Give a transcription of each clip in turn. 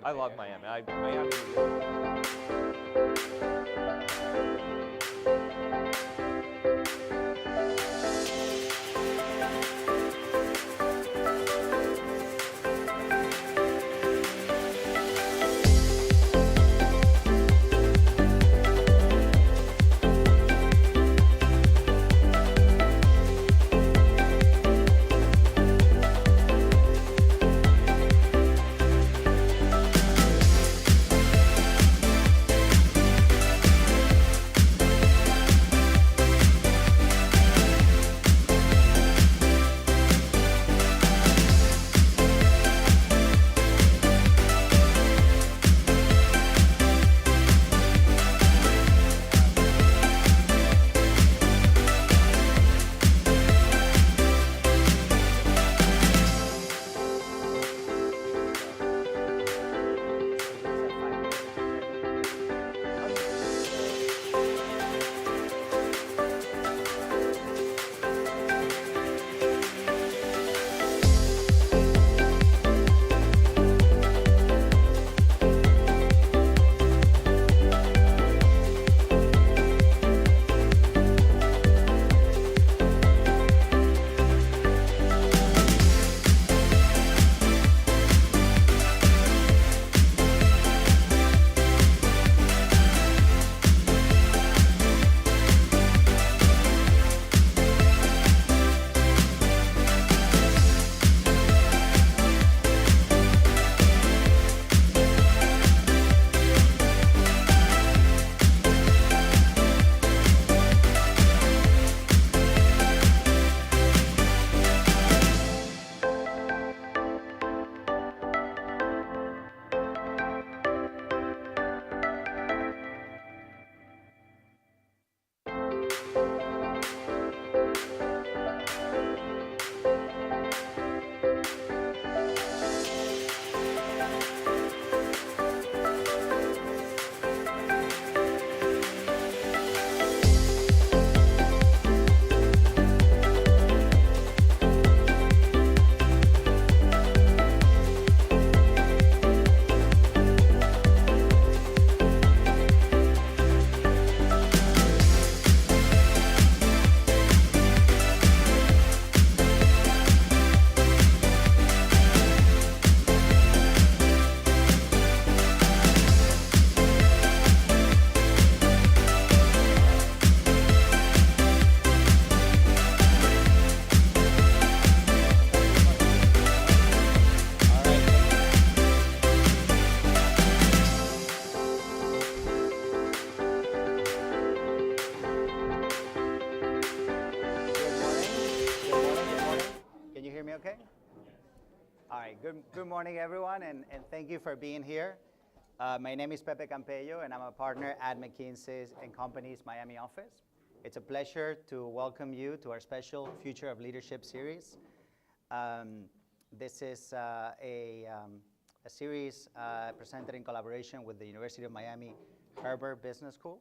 I love Miami. Miami. Okay? All right, good morning, everyone, and thank you for being here. My name is Pepe Campello, and I'm a partner at McKinsey & Company's Miami office. It's a pleasure to welcome you to our special Future of Leadership series. This is a series presented in collaboration with the University of Miami Herbert Business School.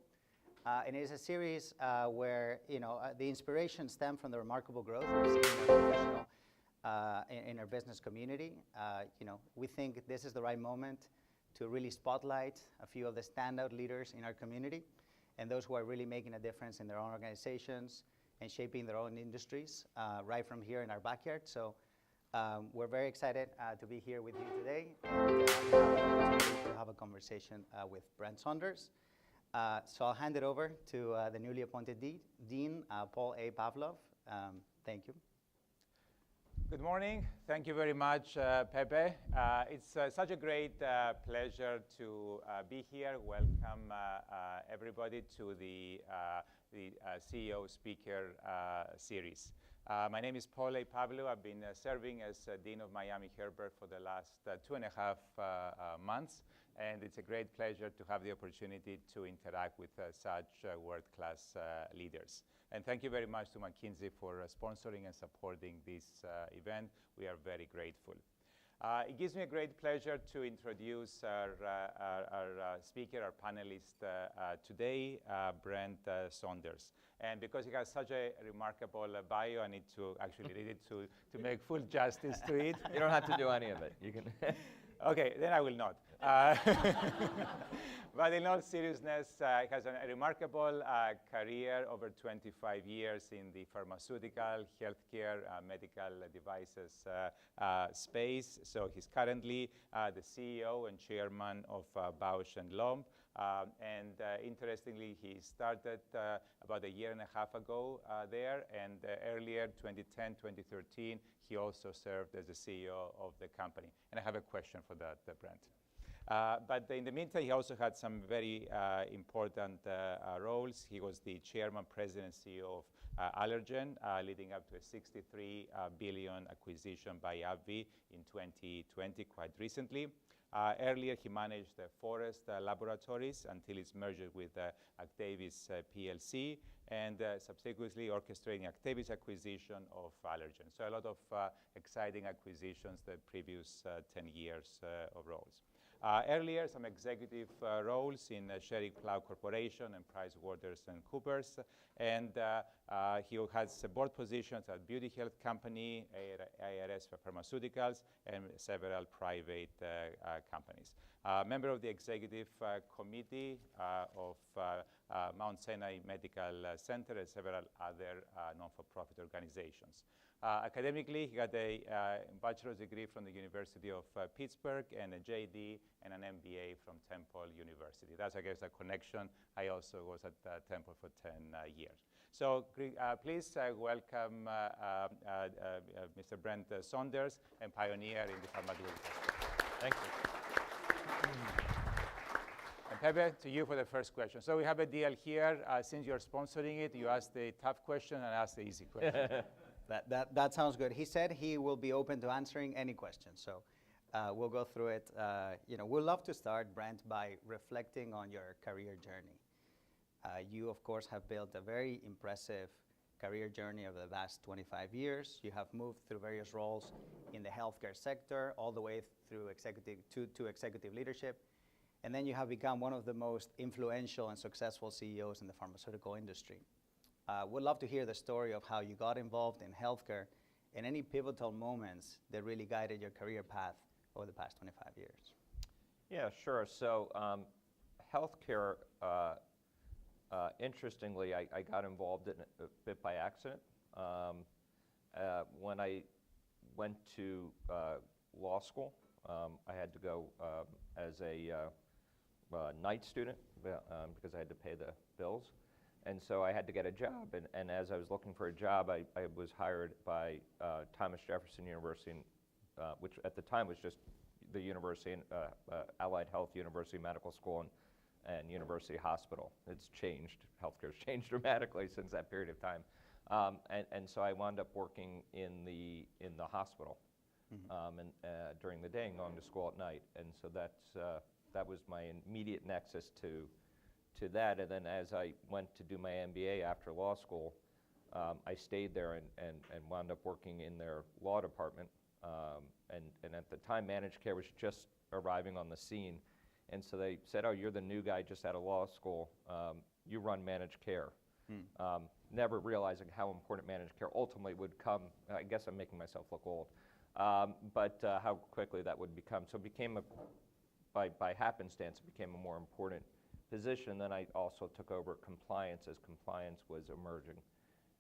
And it is a series where the inspiration stemmed from the remarkable growth we're seeing in our professional in our business community. We think this is the right moment to really spotlight a few of the standout leaders in our community and those who are really making a difference in their own organizations and shaping their own industries right from here in our backyard. So we're very excited to be here with you today and to have a conversation with Brent Saunders. So I'll hand it over to the newly appointed Dean, Paul A. Pavlov. Thank you. Good morning. Thank you very much, Pepe. It's such a great pleasure to be here. Welcome everybody to the CEO Speaker Series. My name is Paul A. Pavlov. I've been serving as Dean of Miami Herbert for the last 2.5 months. And it's a great pleasure to have the opportunity to interact with such world-class leaders. And thank you very much to McKinsey for sponsoring and supporting this event. We are very grateful. It gives me a great pleasure to introduce our speaker, our panelist today, Brent Saunders. And because he has such a remarkable bio, I need to actually read it to make full justice to it. You don't have to do any of it. You can. Okay, then I will not. But in all seriousness, he has a remarkable career over 25 years in the pharmaceutical, healthcare, medical devices space. So he's currently the CEO and chairman of Bausch Lomb. And interestingly, he started about a year and a half ago there, and earlier, 2010, 2013, he also served as the CEO of the company. And I have a question for that, Brent. But in the meantime, he also had some very important roles. He was the chairman, president, and CEO of Allergan, leading up to a $63 billion acquisition by AbbVie in 2020, quite recently. Earlier, he managed the Forest Laboratories until its merger with Actavis PLC, and subsequently orchestrating Actavis acquisition of Allergan. So a lot of exciting acquisitions the previous 10 years of roles. Earlier, some executive roles in Sherry Plow Corporation and PricewaterhouseCoopers, and he has board positions at Beauty Health Company, ARS Pharmaceuticals, and several private companies. Member of the executive committee of Mount Sinai Medical Center and several other non-for-profit organizations. Academically, he got a bachelor's degree from the University of Pittsburgh and a JD and an MBA from Temple University. That's, I guess, a connection. I also was at Temple for 10 years. So please welcome Mr. Brent Saunders, a pioneer in the pharmaceutical space. Thank you. And Pepe, to you for the first question. So we have a deal here. Since you're sponsoring it, you ask the tough question and I ask the easy question. That sounds good. He said he will be open to answering any questions, so we'll go through it. We'd love to start, Brent, by reflecting on your career journey. You, of course, have built a very impressive career journey over the last 25 years. You have moved through various roles in the healthcare sector, all the way through executive leadership, and then you have become one of the most influential and successful CEOs in the pharmaceutical industry. We'd love to hear the story of how you got involved in healthcare and any pivotal moments that really guided your career path over the past 25 years. Yeah, sure. So healthcare, interestingly, I got involved in it a bit by accident. When I went to law school, I had to go as a night student because I had to pay the bills. And so I had to get a job, and as I was looking for a job, I was hired by Thomas Jefferson University, which at the time was just the university, Allied Health University Medical School and University Hospital. It's changed, healthcare's changed dramatically since that period of time. And so I wound up working in the hospital during the day and going to school at night. And so that was my immediate nexus to that, and then as I went to do my MBA after law school, I stayed there and wound up working in their law department. And at the time, managed care was just arriving on the scene. And so they said, oh, you're the new guy just out of law school. You run managed care. Never realizing how important managed care ultimately would come. I guess I'm making myself look old. But how quickly that would become. So it became, by happenstance, it became a more important position. Then I also took over compliance as compliance was emerging.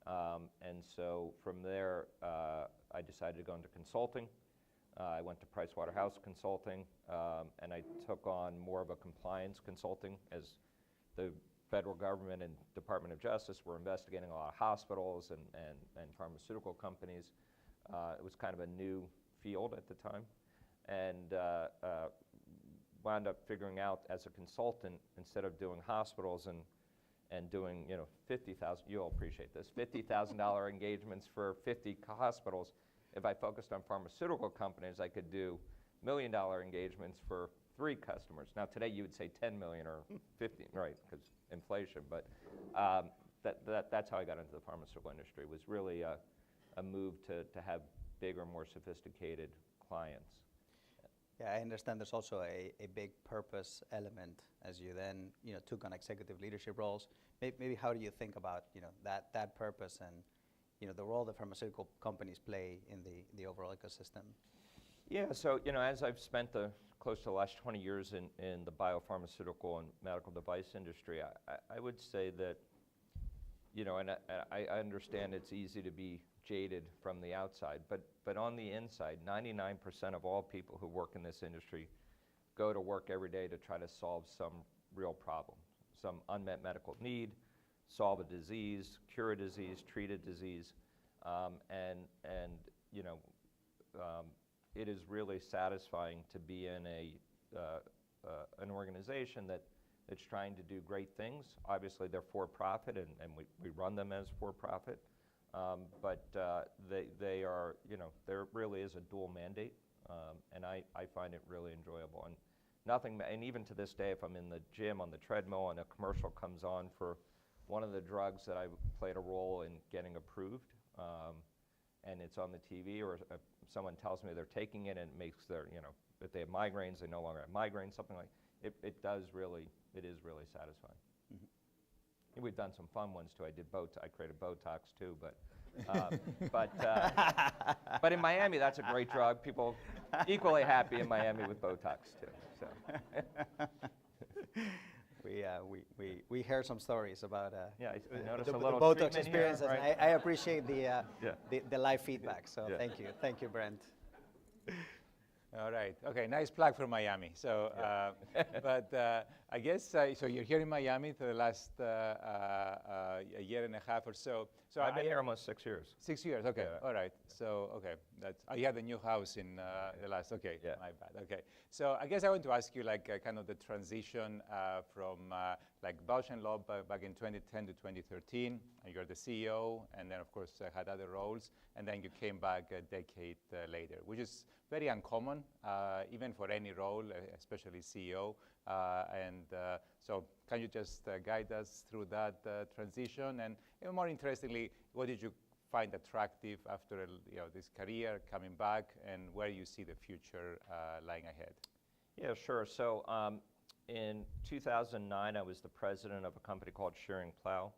And so from there, I decided to go into consulting. I went to Pricewaterhouse Consulting, and I took on more of a compliance consulting as the federal government and Department of Justice were investigating a lot of hospitals and pharmaceutical companies. It was kind of a new field at the time. And wound up figuring out as a consultant, instead of doing hospitals and doing, $50,000, you'll appreciate this, $50,000 engagements for 50 hospitals, if I focused on pharmaceutical companies, I could do $1 million engagements for 3 customers. Now today you would say 10 million or 50, right, because inflation, but that's how I got into the pharmaceutical industry, was really a move to have bigger, more sophisticated clients. Yeah, I understand there's also a big purpose element as you then took on executive leadership roles. Maybe how do you think about that purpose and the role that pharmaceutical companies play in the overall ecosystem? Yeah, so as I've spent close to the last 20 years in the biopharmaceutical and medical device industry, I would say that, and I understand it's easy to be jaded from the outside, but on the inside, 99% of all people who work in this industry go to work every day to try to solve some real problem, some unmet medical need, solve a disease, cure a disease, treat a disease, and it is really satisfying to be in an organization that's trying to do great things. Obviously, they're for profit, and we run them as for profit, but they are, there really is a dual mandate, and I find it really enjoyable. And even to this day, if I'm in the gym on the treadmill and a commercial comes on for one of the drugs that I played a role in getting approved, and it's on the TV, or someone tells me they're taking it and it makes their, if they have migraines, they no longer have migraines, something like it. It is really satisfying. Mm-hmm. We've done some fun ones too. I created Botox too, but in Miami, that's a great drug. People equally happy in Miami with Botox too. So. We hear some stories about I noticed the a little Botox experiences. Here, right? I appreciate the live feedback. So Yeah. thank you, Brent. All right. Okay. Nice plug for Miami. So, but I guess so. You're here in Miami for the last a year and a half or so. So I've been here almost 6 years. 6 years. Okay. Yeah. All right. So that's you had a new house in the last. Okay. Yeah. My bad. Okay. So I guess I want to ask you kind of the transition from like Bausch Lomb back in 2010 to 2013. And you're the CEO, and then of course had other roles, and then you came back a decade later, which is very uncommon, even for any role, especially CEO. So can you just guide us through that transition? And even more interestingly, what did you find attractive after this career coming back, and where you see the future lying ahead? Yeah, sure. So in 2009, I was the president of a company called Shearing Plow,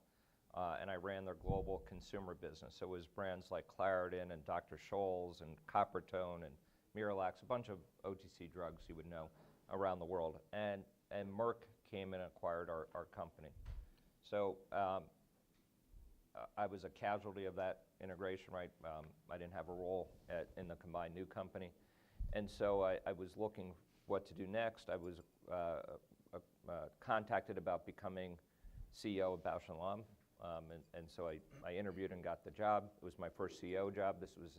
and I ran their global consumer business. So it was brands like Claritin and Dr. Scholl's and Coppertone and Miralax, a bunch of OTC drugs you would know around the world. And Merck came and acquired our company. So I was a casualty of that integration, right? I didn't have a role in the combined new company. And so I was looking what to do next. I was contacted about becoming CEO of Bausch Lomb. And so I interviewed and got the job. It was my first CEO job. This was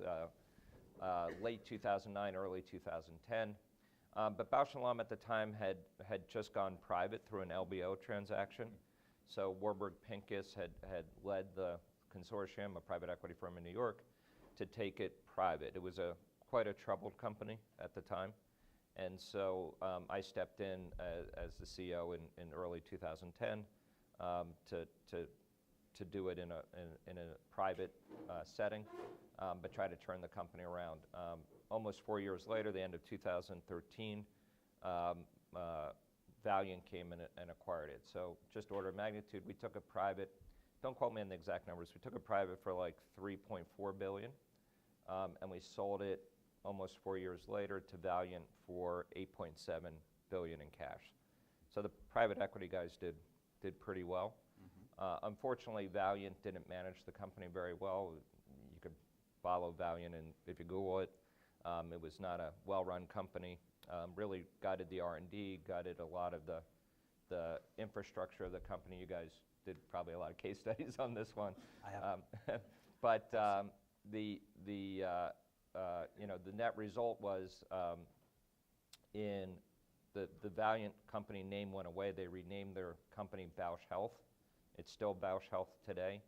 late 2009, early 2010. But Bausch Lomb at the time had just gone private through an LBO transaction. So Warburg Pincus had led the consortium, a private equity firm in New York, to take it private. It was quite a troubled company at the time. And so I stepped in as the CEO in early 2010 to do it in a private setting, but try to turn the company around. Almost 4 years later, the end of 2013, Valeant came and acquired it. So just order of magnitude, we took it private. Don't quote me on the exact numbers. We took it private for like $3.4 billion, and we sold it almost 4 years later to Valeant for $8.7 billion in cash. So the private equity guys did pretty well. Mm-hmm. Unfortunately, Valeant didn't manage the company very well. You could follow Valeant, and if you Google it, it was not a well-run company. Really gutted the R&D, gutted a lot of the infrastructure of the company. You guys did probably a lot of case studies on this one. I have. But the net result was in the Valeant company name went away. They renamed their company Bausch Health. It's still Bausch Health today.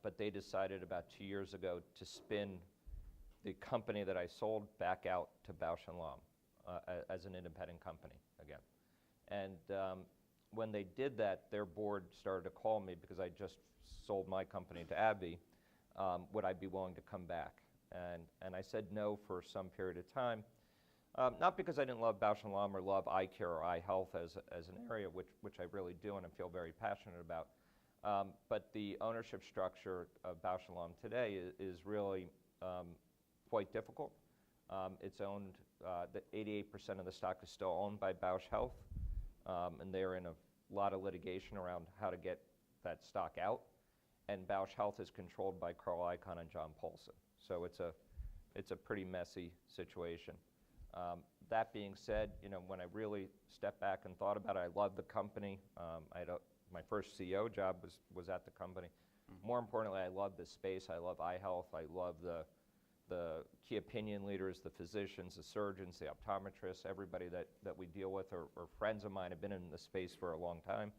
But they decided about 2 years ago to spin the company that I sold back out to Bausch Lomb as an independent company again. And when they did that, their board started to call me because I just sold my company to AbbVie. Would I be willing to come back? And I said no for some period of time. Not because I didn't love Bausch Lomb or love eye care or eye health as an area, which I really do and I feel very passionate about. But the ownership structure of Bausch Lomb today is really quite difficult. It's owned, the 88% of the stock is still owned by Bausch Health, and they're in a lot of litigation around how to get that stock out. And Bausch Health is controlled by Carl Icahn and John Paulson. So it's a pretty messy situation. That being said, when I really stepped back and thought about it, I love the company. My first CEO job was at the company. More importantly, I love this space. I love eye health. I love the key opinion leaders, the physicians, the surgeons, the optometrists, everybody that we deal with are friends of mine, have been in the space for a long time.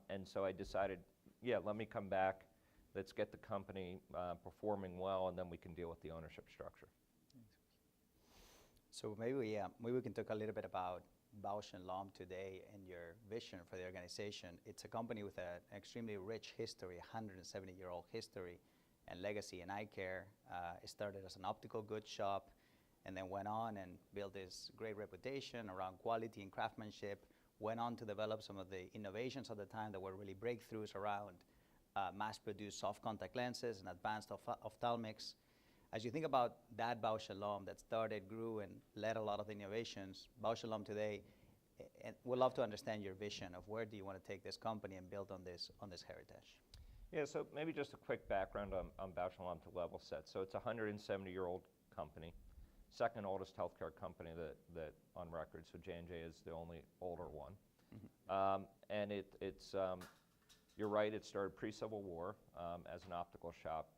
And so I decided, let me come back. Let's get the company performing well, and then we can deal with the ownership structure. So maybe we can talk a little bit about Bausch & Lomb today and your vision for the organization. It's a company with an extremely rich history, 170-year-old history and legacy in eye care. It started as an optical goods shop and then went on and built this great reputation around quality and craftsmanship, went on to develop some of the innovations at the time that were really breakthroughs around mass-produced soft contact lenses and advanced ophthalmics. As you think about that Bausch & Lomb that started, grew, and led a lot of the innovations, Bausch & Lomb today, and we'd love to understand your vision of where do you want to take this company and build on this heritage. Yeah, so maybe just a quick background on Bausch & Lomb to level set. So it's a 170-year-old company, second oldest healthcare company that on record. So J&J is the only older one. And it's you're right, it started pre-Civil War as an optical shop.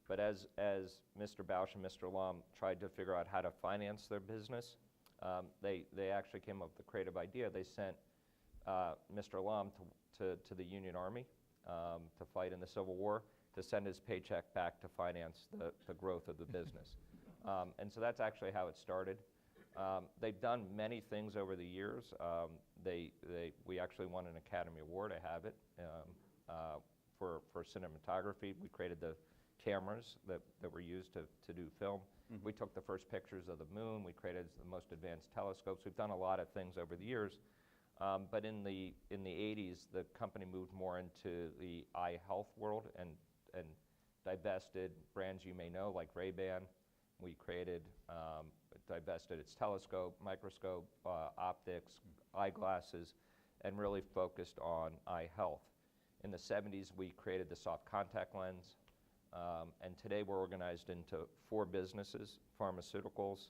But as Mr. Bausch and Mr. Lomb tried to figure out how to finance their business, they actually came up with a creative idea. They sent Mr. Lomb to the Union Army to fight in the Civil War, to send his paycheck back to finance the growth of the business. And so that's actually how it started. They've done many things over the years. We actually won an Academy Award, I have it, for cinematography. We created the cameras that were used to do film. We took the first pictures of the moon. We created the most advanced telescopes. We've done a lot of things over the years. But in the 80s, the company moved more into the eye health world and divested brands you may know, like Ray-Ban. We created, divested its telescope, microscope, optics, eyeglasses, and really focused on eye health. In the 70s, we created the soft contact lens. And today we're organized into 4 businesses: pharmaceuticals,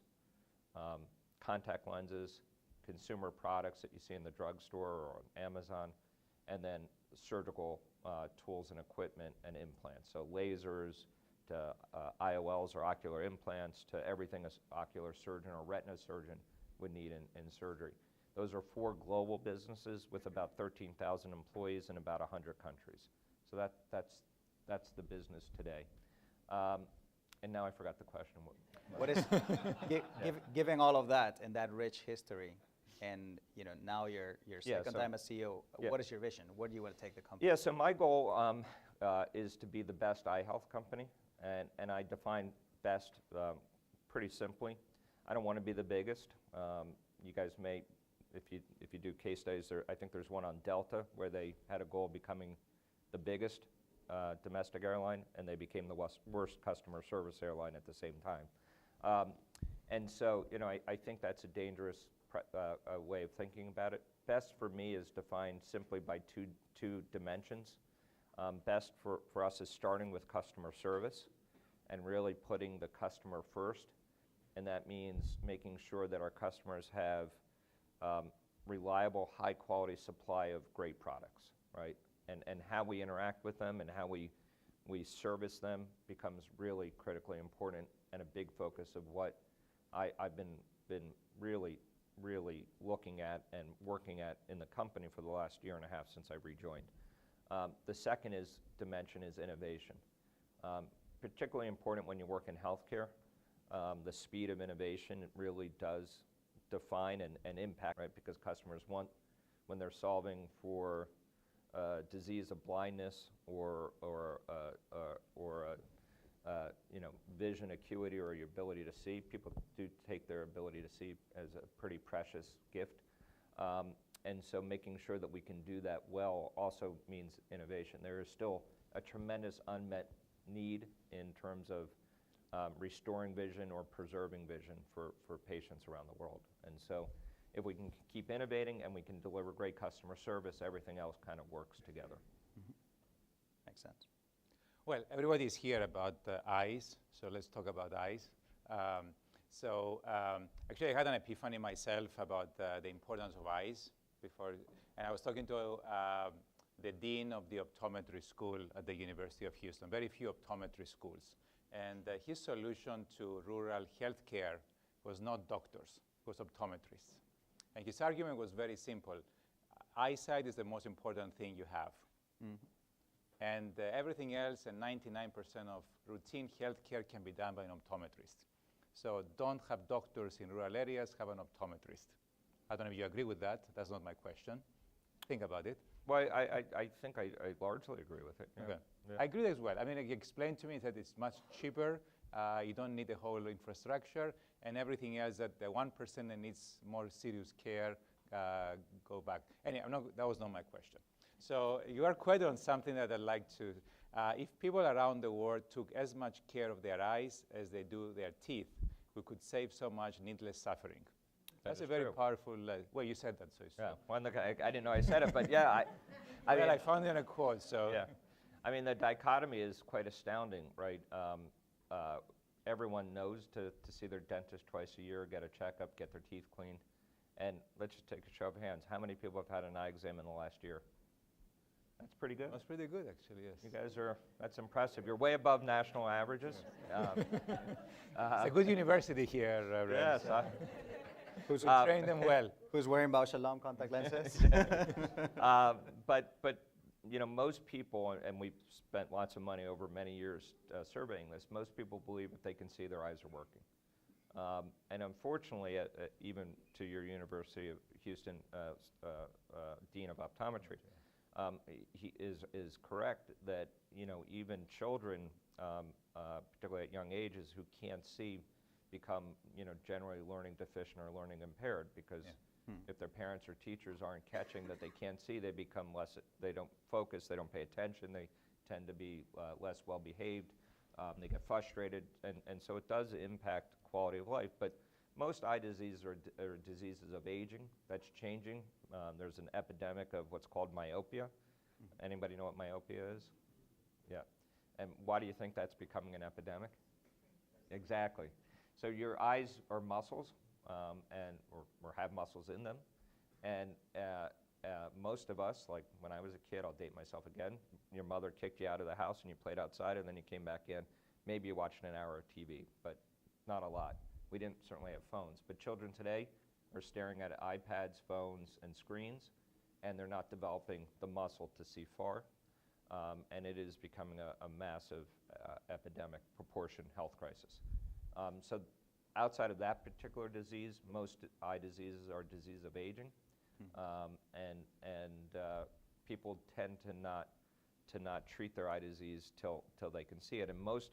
contact lenses, consumer products that you see in the drugstore or on Amazon, and then surgical tools and equipment and implants. So lasers to IOLs or ocular implants to everything an ocular surgeon or retina surgeon would need in surgery. Those are 4 global businesses with about 13,000 employees in about 100 countries. So that's the business today. And now I forgot the question. What is, giving all of that and that rich history, and now you're second time as CEO, what is your vision? Where do you want to take the company? Yeah, so my goal is to be the best eye health company, and I define best pretty simply. I don't want to be the biggest. You guys may, if you do case studies, I think there's one on Delta where they had a goal of becoming the biggest domestic airline, and they became the worst customer service airline at the same time. And so, I think that's a dangerous way of thinking about it. Best for me is defined simply by two dimensions. Best for us is starting with customer service and really putting the customer first, and that means making sure that our customers have reliable, high-quality supply of great products, right? And how we interact with them and how we service them becomes really critically important and a big focus of what I've been really looking at and working at in the company for the last year and a half since I rejoined. The second dimension is innovation. Particularly important when you work in healthcare. The speed of innovation really does define and impact, right? Because customers want, when they're solving for disease of blindness or vision acuity or your ability to see, people do take their ability to see as a pretty precious gift. And so making sure that we can do that well also means innovation. There is still a tremendous unmet need in terms of restoring vision or preserving vision for patients around the world. And so if we can keep innovating and we can deliver great customer service, everything else kind of works together. Makes sense. Well, everybody is here about eyes, so let's talk about eyes. Actually, I had an epiphany myself about the importance of eyes before, and I was talking to the dean of the optometry school at the University of Houston, very few optometry schools. And his solution to rural healthcare was not doctors, it was optometrists. And his argument was very simple. Eyesight is the most important thing you have. And everything else, and 99% of routine healthcare can be done by an optometrist. So don't have doctors in rural areas, have an optometrist. I don't know if you agree with that. That's not my question. Think about it. Well, I think I largely agree with it. Yeah. Okay. Yeah. I agree as well. I mean, he explained to me that it's much cheaper. You don't need the whole infrastructure, and everything else that the 1% that needs more serious care go back. Anyway, that was not my question. So you are quite on something that I'd like to, if people around the world took as much care of their eyes as they do their teeth, we could save so much needless suffering. That's a very powerful, well, you said that, so it's Yeah, true. well, look, I didn't know I said it, but yeah, I found it in a quote, so. Yeah, I mean, the dichotomy is quite astounding, right? Everyone knows to see their dentist twice a year, get a checkup, get their teeth cleaned. And let's just take a show of hands. How many people have had an eye exam in the last year? That's pretty good. That's pretty good, actually, yes. You guys are, that's impressive. You're way above national averages. It's a good university here, Ren, Yes. so. Who's trained them well. Who's wearing Bausch Lomb contact lenses? But you know, most people, and we've spent lots of money over many years surveying this, most people believe if they can see, their eyes are working. And unfortunately, even to your University of Houston Dean of Optometry, he is correct that, you know, even children, particularly at young ages, who can't see become, you know, generally learning deficient or learning impaired, because if their parents or teachers aren't catching that they can't see, they become less, they don't focus, they don't pay attention, they tend to be less well behaved, they get frustrated, and so it does impact quality of life. But most eye diseases are diseases of aging. That's changing. There's an epidemic of what's called myopia. Anybody know what myopia is? Yeah. And why do you think that's becoming an epidemic? Exactly. So your eyes are muscles, or have muscles in them. And most of us, like when I was a kid, I'll date myself again, your mother kicked you out of the house and you played outside and then you came back in. Maybe you watched an hour of TV, but not a lot. We didn't certainly have phones. But children today are staring at iPads, phones, and screens, and they're not developing the muscle to see far. And it is becoming a massive epidemic proportion health crisis. So outside of that particular disease, most eye diseases are disease of aging. People tend to not treat their eye disease till they can see it. And most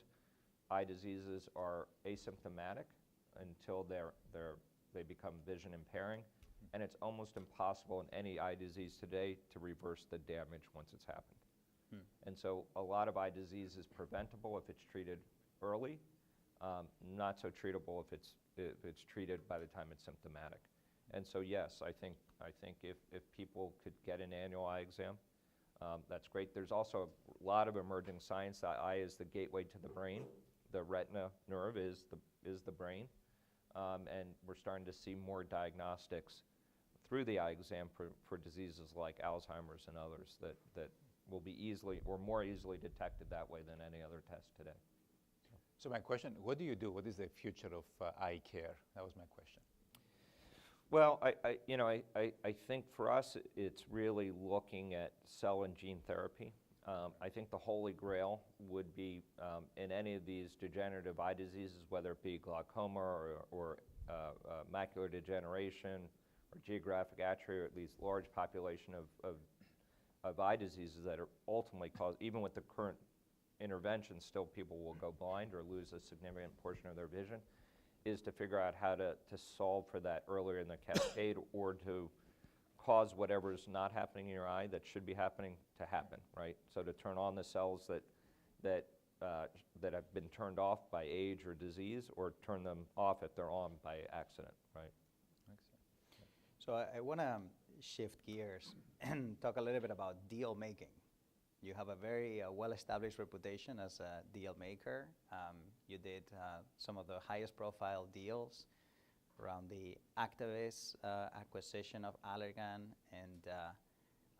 eye diseases are asymptomatic until they become vision impairing. And it's almost impossible in any eye disease today to reverse the damage once it's happened. And so a lot of eye disease is preventable if it's treated early, not so treatable if it's treated by the time it's symptomatic. And so yes, I think if people could get an annual eye exam, that's great. There's also a lot of emerging science. The eye is the gateway to the brain. The retina nerve is the brain, and we're starting to see more diagnostics through the eye exam for diseases like Alzheimer's and others that will be easily or more easily detected that way than any other test today. So my question, what do you do? What is the future of eye care? That was my question. Well, I think for us, it's really looking at cell and gene therapy. I think the holy grail would be in any of these degenerative eye diseases, whether it be glaucoma or macular degeneration or geographic atrophy, or these large population of eye diseases that are ultimately caused, even with the current intervention, still people will go blind or lose a significant portion of their vision, is to figure out how to solve for that earlier in the cascade or to cause whatever is not happening in your eye that should be happening to happen, right? So to turn on the cells that that have been turned off by age or disease, or turn them off if they're on by accident, right? So I want to shift gears and talk a little bit about deal making. You have a very well-established reputation as a deal maker. You did some of the highest profile deals around the Actavis acquisition of Allergan and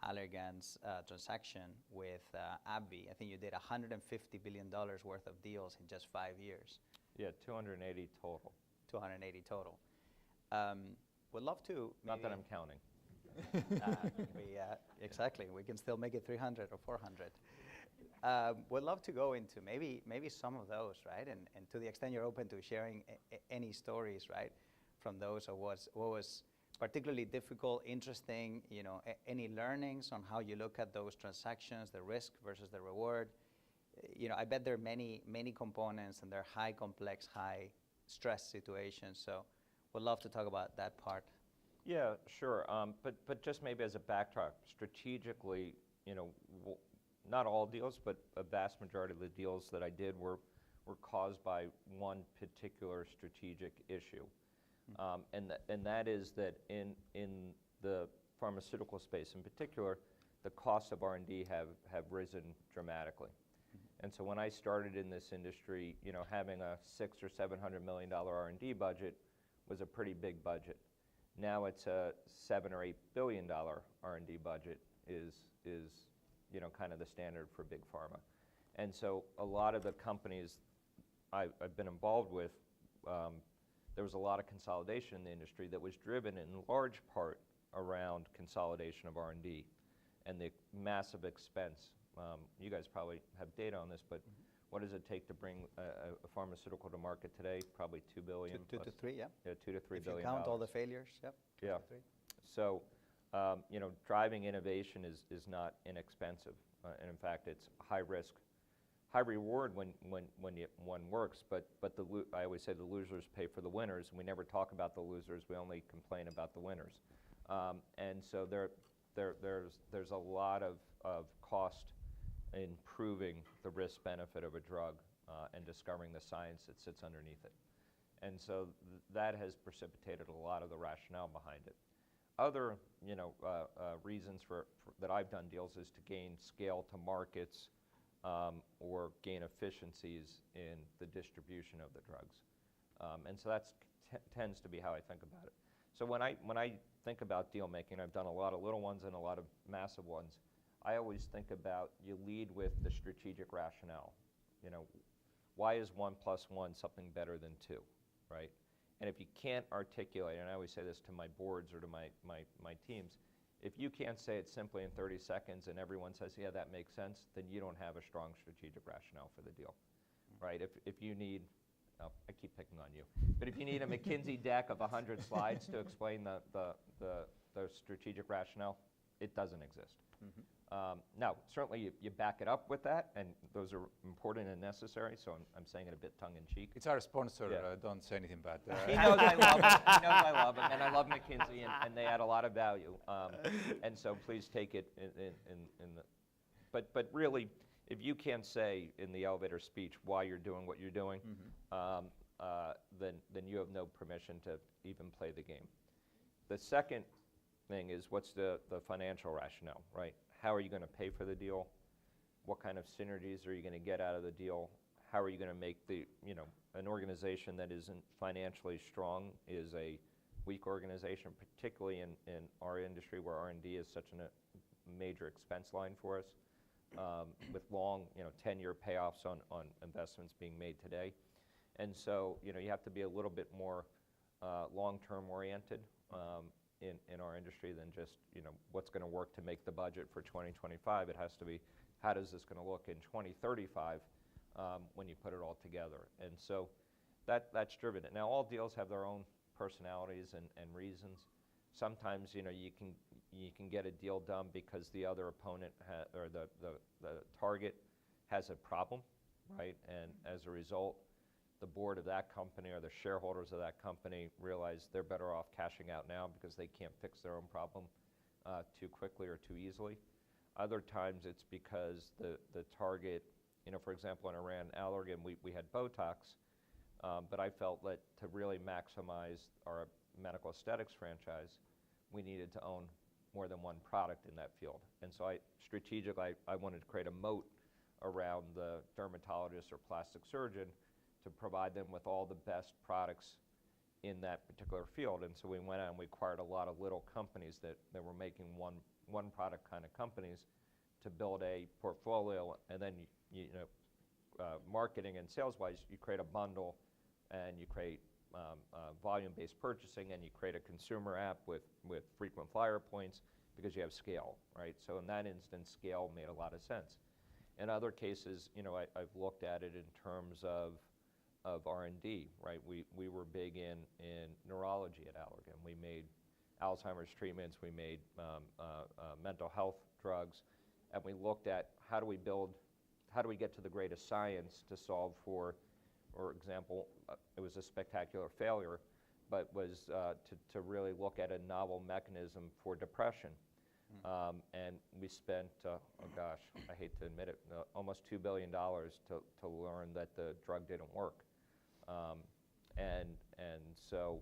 Allergan's transaction with AbbVie. I think you did $150 billion worth of deals in just 5 years. Yeah, 280 total. 280 total. Would love to Not that I'm counting. Exactly. We can still make it 300 or 400. Would love to go into maybe some of those, right? And to the extent you're open to sharing any stories, right, from those, or what was particularly difficult, interesting, you know, any learnings on how you look at those transactions, the risk versus the reward. You know, I bet there are many components, and they're high complex, high stress situations. So would love to talk about that part. Yeah, sure. But just maybe as a backdrop, strategically, you know, not all deals, but a vast majority of the deals that I did were caused by one particular strategic issue. And that is that in the pharmaceutical space in particular, the costs of R&D have risen dramatically. And so when I started in this industry, you know, having a $600 or $700 million R&D budget was a pretty big budget. Now it's a $7 or $8 billion R&D budget is you know, kind of the standard for big pharma. And so a lot of the companies I've been involved with, there was a lot of consolidation in the industry that was driven in large part around consolidation of R&D and the massive expense. You guys probably have data on this, but what does it take to bring a pharmaceutical to market today? Probably $2 billion. Two to three, yeah. Yeah, $2 to $3 billion. If you count all the failures, yep. Yeah. So, you know, driving innovation is not inexpensive, and in fact, it's high risk, high reward when one works. But I always say the losers pay for the winners, and we never talk about the losers. We only complain about the winners. And so there's a lot of cost in proving the risk benefit of a drug and discovering the science that sits underneath it. And so that has precipitated a lot of the rationale behind it. Other, you know, reasons that I've done deals is to gain scale to markets or gain efficiencies in the distribution of the drugs. And so that tends to be how I think about it. So when I think about deal making, I've done a lot of little ones and a lot of massive ones. I always think about, you lead with the strategic rationale. You know, why is 1 + 1 something better than 2, right? And if you can't articulate, and I always say this to my boards or to my teams, if you can't say it simply in 30 seconds and everyone says, yeah, that makes sense, then you don't have a strong strategic rationale for the deal, right? If you need, oh, I keep picking on you, but if you need a McKinsey deck of 100 slides to explain the strategic rationale, it doesn't exist. Now, certainly you back it up with that, and those are important and necessary, so I'm saying it a bit tongue-in-cheek. It's our sponsor. Yeah. Don't say anything bad. He knows I love him. He knows I love him, and I love McKinsey, and they add a lot of value. And so please take it in the. But really, if you can't say in the elevator speech why you're doing what you're doing, then you have no permission to even play the game. The second thing is, what's the financial rationale, right? How are you going to pay for the deal? What kind of synergies are you going to get out of the deal? How are you going to make an organization that isn't financially strong is a weak organization, particularly in our industry where R&D is such a major expense line for us, with long, 10-year payoffs on investments being made today. And so, you have to be a little bit more long-term oriented in our industry than just, what's going to work to make the budget for 2025. It has to be, how does this going to look in 2035 when you put it all together? And so that's driven it. Now, all deals have their own personalities and reasons. Sometimes, you can get a deal done because the other opponent or the target has a problem, right? And as a result, the board of that company or the shareholders of that company realize they're better off cashing out now because they can't fix their own problem too quickly or too easily. Other times it's because the target for example, when I ran Allergan, we had Botox, but I felt that to really maximize our medical aesthetics franchise, we needed to own more than one product in that field. And so strategically, I wanted to create a moat around the dermatologist or plastic surgeon to provide them with all the best products in that particular field. And so we went out and we acquired a lot of little companies that were making one product kind of companies to build a portfolio. And then, marketing and sales-wise, you create a bundle and you create volume-based purchasing, and you create a consumer app with frequent flyer points because you have scale, right? So in that instance, scale made a lot of sense. In other cases, I've looked at it in terms of R&D, right? We were big in neurology at Allergan. We made Alzheimer's treatments, we made mental health drugs, and we looked at how do we get to the greatest science to solve for example, it was a spectacular failure, but was to really look at a novel mechanism for depression. And we spent, I hate to admit it, almost $2 billion to learn that the drug didn't work. And so,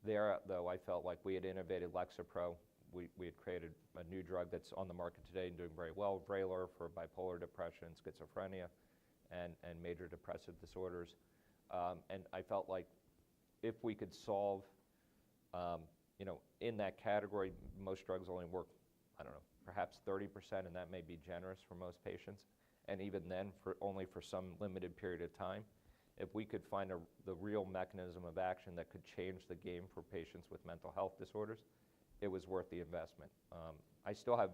there, though, I felt like we had innovated Lexapro. We had created a new drug that's on the market today and doing very well, Vraylar for bipolar depression, schizophrenia, and major depressive disorders. And I felt like if we could solve, in that category, most drugs only work, perhaps 30%, and that may be generous for most patients. And even then, only for some limited period of time. If we could find the real mechanism of action that could change the game for patients with mental health disorders, it was worth the investment. I still have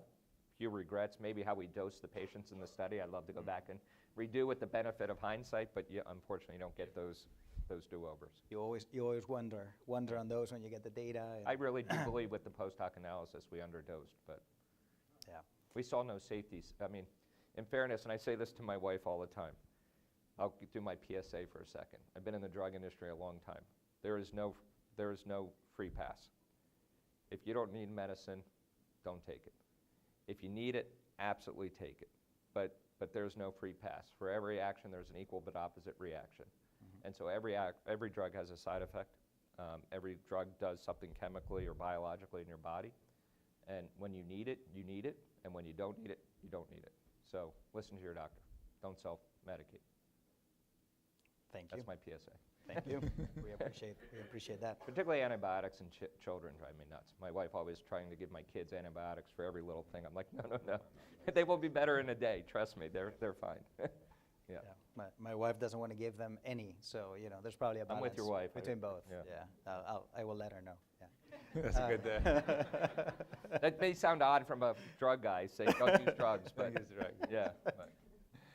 few regrets, maybe how we dosed the patients in the study. I'd love to go back and redo with the benefit of hindsight, but unfortunately, you don't get those do-overs. You always wonder on those when you get the data. I really do believe with the post-hoc analysis we underdosed, but yeah, we saw no safeties. I mean, in fairness, and I say this to my wife all the time, I'll do my PSA for a second. I've been in the drug industry a long time. There is no free pass. If you don't need medicine, don't take it. If you need it, absolutely take it. But there's no free pass. For every action, there's an equal but opposite reaction. Mm-hmm. And so every drug has a side effect. Every drug does something chemically or biologically in your body. And when you need it, you need it. And when you don't need it, you don't need it. So listen to your doctor. Don't self-medicate. Thank you. That's my PSA. Thank you. We appreciate that. Particularly antibiotics in children drive me nuts. My wife always trying to give my kids antibiotics for every little thing. I'm like, no. They will be better in a day. Trust me, they're fine. Yeah. My wife doesn't want to give them any, so there's probably a balance. I'm with your wife. Between both. Yeah. I will let her know. Yeah. That's a good. That may sound odd from a drug guy saying don't use drugs, but Don't use drugs. Yeah. But,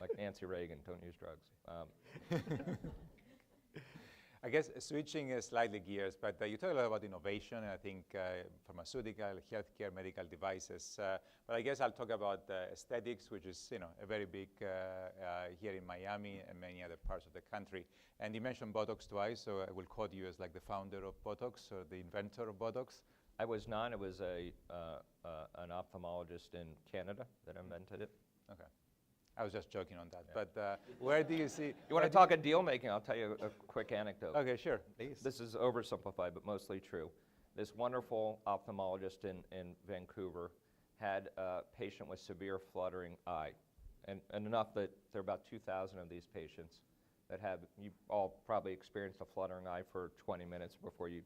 like Nancy Reagan, don't use drugs. I guess switching slightly gears, but you talk a lot about innovation, and I think pharmaceutical, healthcare, medical devices. But I guess I'll talk about aesthetics, which is a very big here in Miami and many other parts of the country. And you mentioned Botox twice, so I will quote you as like the founder of Botox or the inventor of Botox. I was not. It was an ophthalmologist in Canada that invented it. Okay. I was just joking on that. Yeah. But where do you see... You want to talk a deal making? I'll tell you a quick anecdote. Okay, sure. Please. This is oversimplified, but mostly true. This wonderful ophthalmologist in Vancouver had a patient with severe fluttering eye. And enough that there are about 2,000 of these patients that have, you all probably experienced a fluttering eye for 20 minutes before you,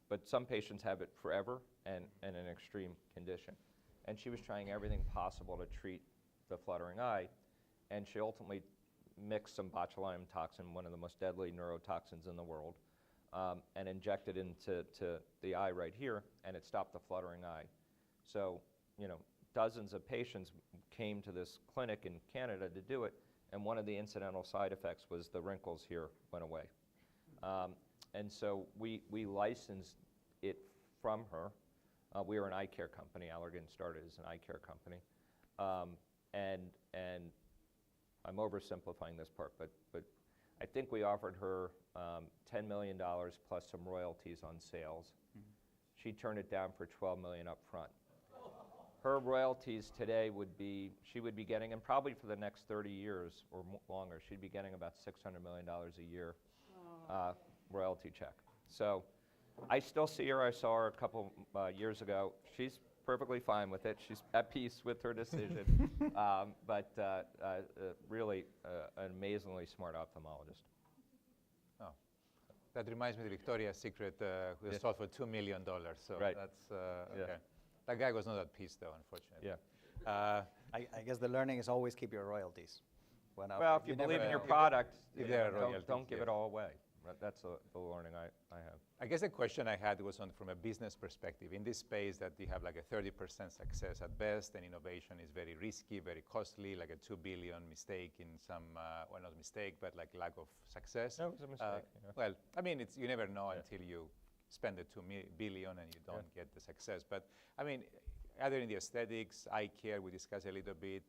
but some patients have it forever and an extreme condition. And she was trying everything possible to treat the fluttering eye. And she ultimately mixed some botulinum toxin, one of the most deadly neurotoxins in the world, and injected into the eye right here, and it stopped the fluttering eye. So, dozens of patients came to this clinic in Canada to do it, and one of the incidental side effects was the wrinkles here went away. And so we licensed it from her. We were an eye care company. Allergan started as an eye care company. And I'm oversimplifying this part, but I think we offered her $10 million plus some royalties on sales. Mm-hmm. She turned it down for $12 million up front. her royalties today would be, she would be getting, and probably for the next 30 years or longer, she'd be getting about $600 million a year royalty check. So I still see her. I saw her a couple years ago. She's perfectly fine with it. She's at peace with her decision. But really an amazingly smart ophthalmologist. Oh, that reminds me of Victoria's Secret, who was sold for $2 million. So right. That's okay. That guy was not at peace, though, unfortunately. Yeah. I guess the learning is always keep your royalties. Well, if you believe in your product, don't give yes. it all away. That's the learning I have. I guess the question I had was from a business perspective. In this space that you have like a 30% success at best, and innovation is very risky, very costly, like a $2 billion mistake in some, well, not mistake, but like lack of success. No, it was a mistake. Well, I mean, you never know until you spend the $2 billion and you don't get the success. But I mean, either in the aesthetics, eye care, we discussed a little bit.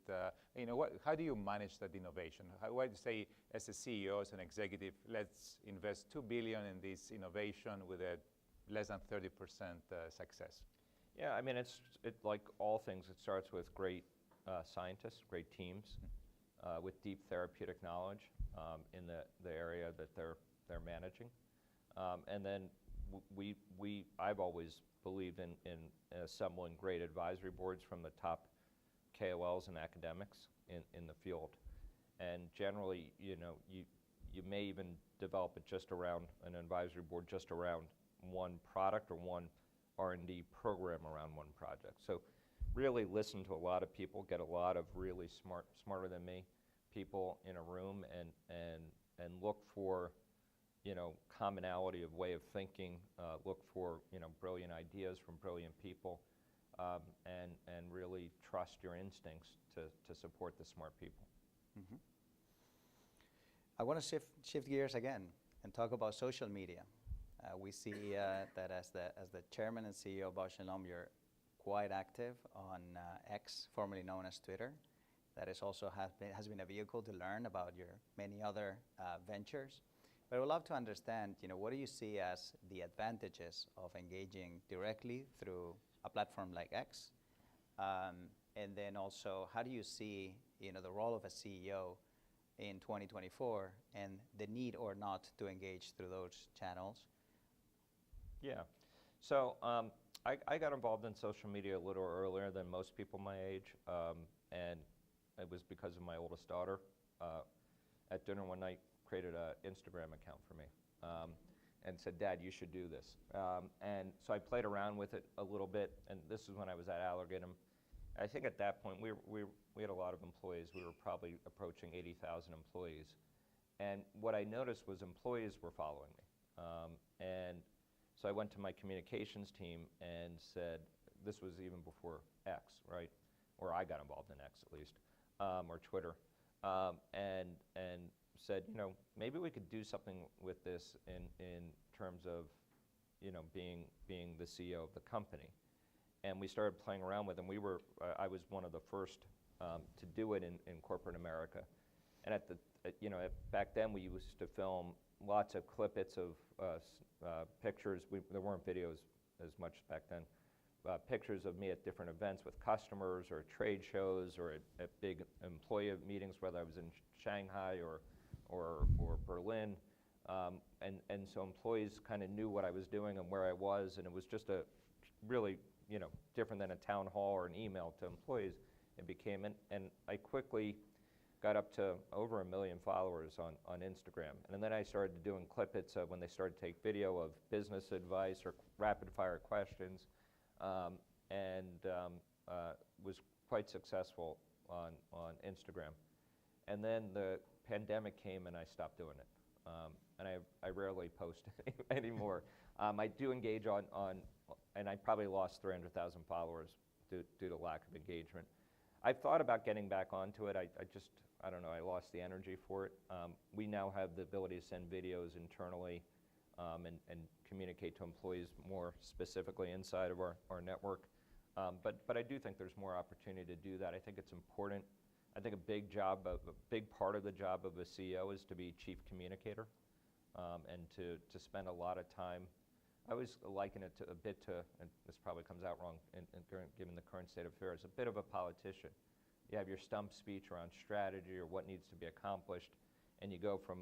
How do you manage that innovation? Why do you say, as a CEO, as an executive, let's invest $2 billion in this innovation with a less than 30% success? Yeah, I mean, it's like all things. It starts with great scientists, great teams, with deep therapeutic knowledge in the area that they're managing, and then I've always believed in assembling great advisory boards from the top KOLs and academics in the field. And generally, you may even develop it just around an advisory board, just around one product or one R&D program around one project. So really listen to a lot of people, get a lot of really smarter than me people in a room, and look for commonality of way of thinking, look for, brilliant ideas from brilliant people, and really trust your instincts to support the smart people. Mm-hmm. I want to shift gears again and talk about social media. We see that as the chairman and CEO of Bausch Lomb, you're quite active on X, formerly known as Twitter. That is also has been a vehicle to learn about your many other ventures. But I would love to understand, what do you see as the advantages of engaging directly through a platform like X? And then also, how do you see, the role of a CEO in 2024 and the need or not to engage through those channels? Yeah. So I got involved in social media a little earlier than most people my age, and it was because of my oldest daughter. At dinner one night, created an Instagram account for me and said, "Dad, you should do this." And so I played around with it a little bit, and this is when I was at Allergan. I think at that point, we had a lot of employees. We were probably approaching 80,000 employees. And what I noticed was employees were following me. And so I went to my communications team and said, this was even before X, right? Or I got involved in X at least, or Twitter. And said, maybe we could do something with this in terms of, being the CEO of the company. And we started playing around with it. And I was one of the first to do it in corporate America. And back then we used to film lots of clippets of pictures. There weren't videos as much back then. Pictures of me at different events with customers or trade shows or at big employee meetings, whether I was in Shanghai or Berlin. And so employees kind of knew what I was doing and where I was, and it was just a really, different than a town hall or an email to employees. It became, and I quickly got up to over 1 million followers on Instagram. And then I started doing clippets of when they started to take video of business advice or rapid fire questions, and was quite successful on Instagram. And then the pandemic came and I stopped doing it. And I rarely post anymore. I do engage on, and I probably lost 300,000 followers due to lack of engagement. I've thought about getting back onto it. I don't know, I lost the energy for it. We now have the ability to send videos internally and communicate to employees more specifically inside of our network. But I do think there's more opportunity to do that. I think it's important. I think a big part of the job of a CEO is to be chief communicator, and to spend a lot of time I always liken it to a bit to, and this probably comes out wrong given the current state of affairs, a bit of a politician. You have your stump speech around strategy or what needs to be accomplished, and you go from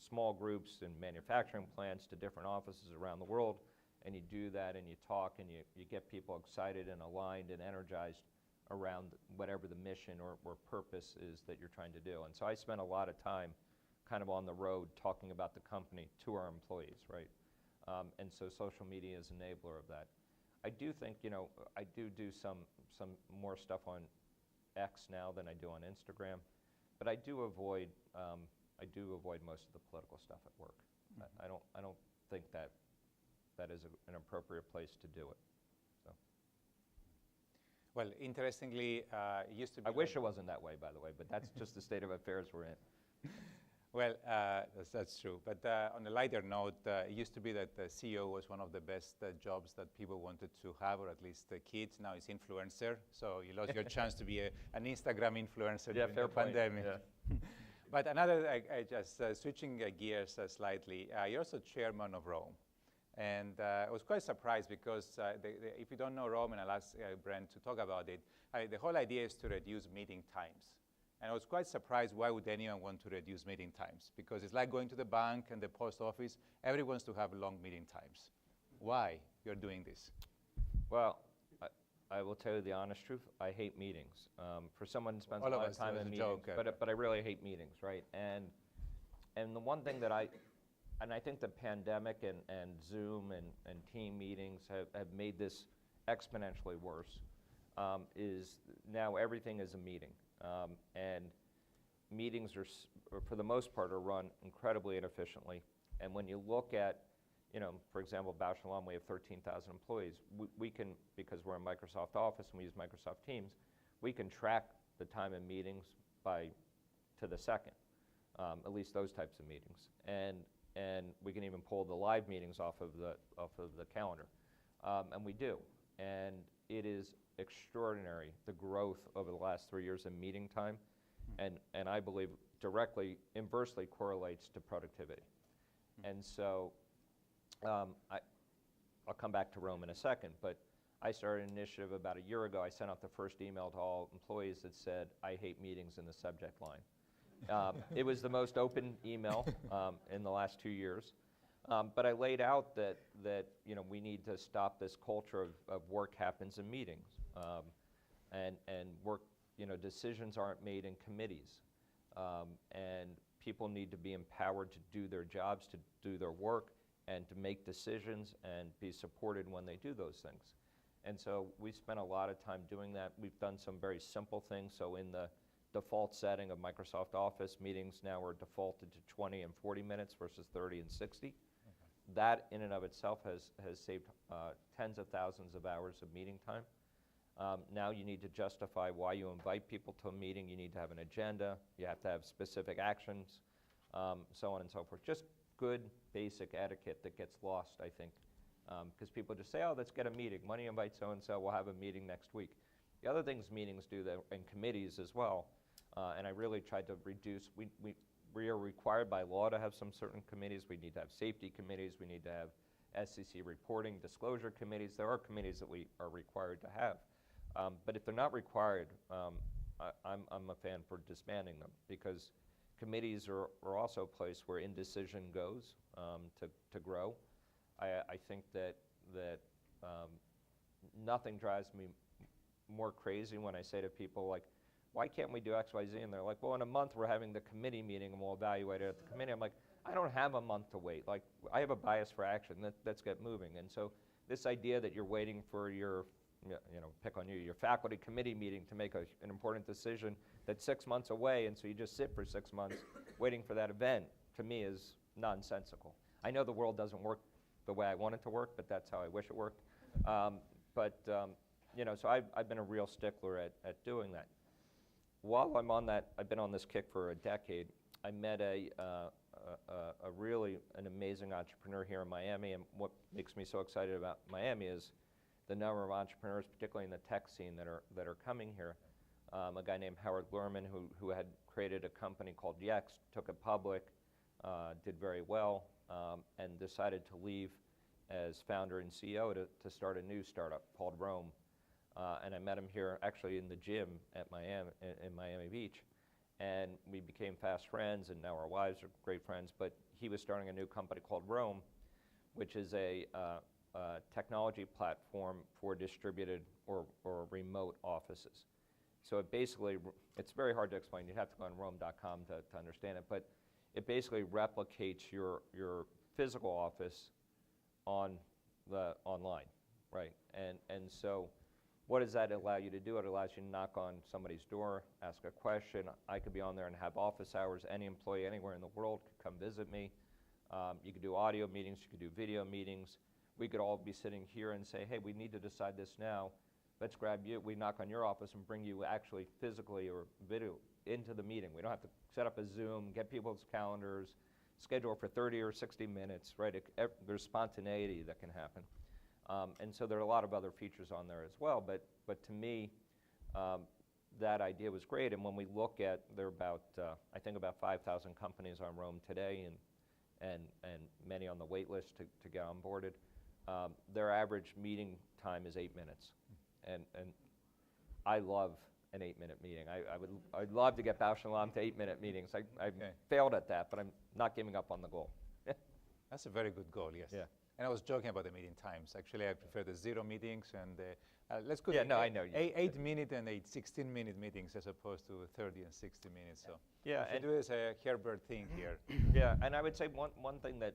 small groups and manufacturing plants to different offices around the world, and you do that and you talk and you get people excited and aligned and energized around whatever the mission or purpose is that you're trying to do. And so I spent a lot of time kind of on the road talking about the company to our employees, right? And so social media is an enabler of that. I do think, I do some more stuff on X now than I do on Instagram, but I do avoid most of the political stuff at work. Mm-hmm. I don't think that is an appropriate place to do it. So. Well, interestingly, it used to be. I wish it wasn't that way, by the way, but that's just the state of affairs we're in. Well, that's true. But on a lighter note, it used to be that the CEO was one of the best jobs that people wanted to have, or at least the kids. Now it's influencer, so you lost your chance to be an Instagram influencer during the pandemic. Yeah. But another, just switching gears slightly, you're also chairman of Rome. And I was quite surprised because if you don't know Rome, and I'll ask Brent to talk about it, the whole idea is to reduce meeting times. And I was quite surprised, why would anyone want to reduce meeting times? Because it's like going to the bank and the post office. Everyone wants to have long meeting times. Why you're doing this? Well, I will tell you the honest truth. I hate meetings. For someone who spends a lot of time in meetings, but I really hate meetings, right? And the one thing that I think the pandemic and Zoom and team meetings have made this exponentially worse, is now everything is a meeting. And meetings are, for the most part, are run incredibly inefficiently. And when you look at, for example, Bausch Lomb, we have 13,000 employees. We can, because we're in Microsoft Office and we use Microsoft Teams, we can track the time in meetings to the second, at least those types of meetings. And we can even pull the live meetings off of the calendar, and we do. And it is extraordinary, the growth over the last 3 years in meeting time, and I believe directly, inversely correlates to productivity. And so I'll come back to Rome in a second, but I started an initiative about a year ago. I sent out the first email to all employees that said, "I hate meetings" in the subject line. It was the most open email in the last 2 years. But I laid out that we need to stop this culture of work happens in meetings, and work, decisions aren't made in committees, and people need to be empowered to do their jobs, to do their work, and to make decisions and be supported when they do those things. And so we spent a lot of time doing that. We've done some very simple things. So in the default setting of Microsoft Office, meetings now are defaulted to 20 and 40 minutes versus 30 and 60. Okay. That in and of itself has saved tens of thousands of hours of meeting time. Now you need to justify why you invite people to a meeting. You need to have an agenda. You have to have specific actions, so on and so forth. Just good basic etiquette that gets lost, I think, because people just say, "Oh, let's get a meeting. Why don't you invite so-and-so? We'll have a meeting next week." The other things meetings do, that, and committees as well, and I really tried to reduce, we are required by law to have some certain committees. We need to have safety committees. We need to have SEC reporting, disclosure committees. There are committees that we are required to have. But if they're not required, I'm a fan for disbanding them, because committees are also a place where indecision goes to grow. I think that nothing drives me more crazy when I say to people, like, "Why can't we do X, Y, Z?" And they're like, "Well, in a month we're having the committee meeting and we'll evaluate it at the committee." I'm like, I don't have a month to wait. Like, I have a bias for action. Let's get moving. And so this idea that you're waiting for your, pick on you, your faculty committee meeting to make an important decision that's 6 months away, and so you just sit for 6 months waiting for that event, to me is nonsensical. I know the world doesn't work the way I want it to work, but that's how I wish it worked. So I've been a real stickler at doing that. While I'm on that, I've been on this kick for a decade. I met really an amazing entrepreneur here in Miami, and what makes me so excited about Miami is the number of entrepreneurs, particularly in the tech scene, that are coming here. A guy named Howard Lerman, who had created a company called Yext, took it public, did very well, and decided to leave as founder and CEO to start a new startup called Rome. And I met him here actually in the gym at Miami, in Miami Beach. And we became fast friends, and now our wives are great friends. But he was starting a new company called Rome, which is a technology platform for distributed or remote offices. So it basically, it's very hard to explain. You'd have to go on Rome.com to understand it. But it basically replicates your physical office on the online, right? And so what does that allow you to do? It allows you to knock on somebody's door, ask a question. I could be on there and have office hours. Any employee anywhere in the world could come visit me. You could do audio meetings. You could do video meetings. We could all be sitting here and say, hey, we need to decide this now. Let's grab you. We knock on your office and bring you actually physically or video into the meeting. We don't have to set up a Zoom, get people's calendars, schedule for 30 or 60 minutes, right? There's spontaneity that can happen. And so there are a lot of other features on there as well, but to me, that idea was great. And when we look at, there are about, I think about 5,000 companies on Rome today, and many on the wait list to get onboarded. Their average meeting time is 8 minutes, and I love an 8-minute meeting. I'd love to get Bausch Lomb to 8-minute meetings. I failed at that, but I'm not giving up on the goal. That's a very good goal, yes. Yeah. And I was joking about the meeting times. Actually, I prefer the 0 meetings and let's go. Yeah, no, I know you. 8-minute and 16-minute meetings as opposed to 30 and 60 minutes. So yeah, and do this a Herbert thing here. Yeah, and I would say one thing that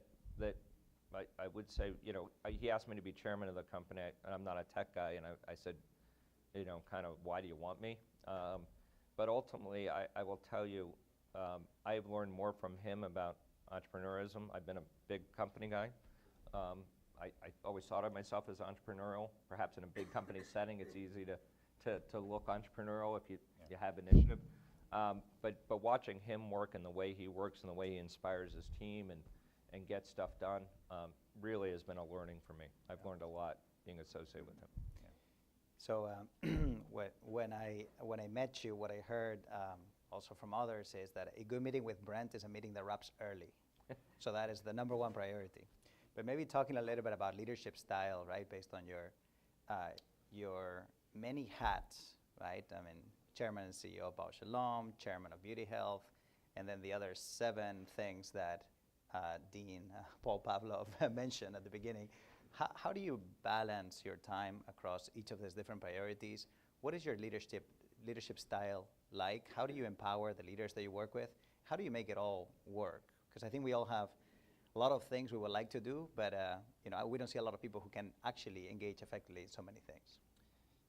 I would say, you know, he asked me to be chairman of the company, and I'm not a tech guy, and I said, you know, kind of, why do you want me? But ultimately, I will tell you, I have learned more from him about entrepreneurism. I've been a big company guy. I always thought of myself as entrepreneurial. Perhaps in a big company setting, it's easy to look entrepreneurial if you have initiative. But watching him work and the way he works and the way he inspires his team and gets stuff done really has been a learning for me. I've learned a lot being associated with him. So when I met you, what I heard also from others is that a good meeting with Brent is a meeting that wraps early. So that is the #1 priority. But maybe talking a little bit about leadership style, right, based on your many hats, right? I mean, chairman and CEO of Bausch Lomb, chairman of Beauty Health, and then the other 7 things that Dean Paul Pavlov mentioned at the beginning. How do you balance your time across each of those different priorities? What is your leadership style like? How do you empower the leaders that you work with? How do you make it all work? Because I think we all have a lot of things we would like to do, but you know, we don't see a lot of people who can actually engage effectively in so many things.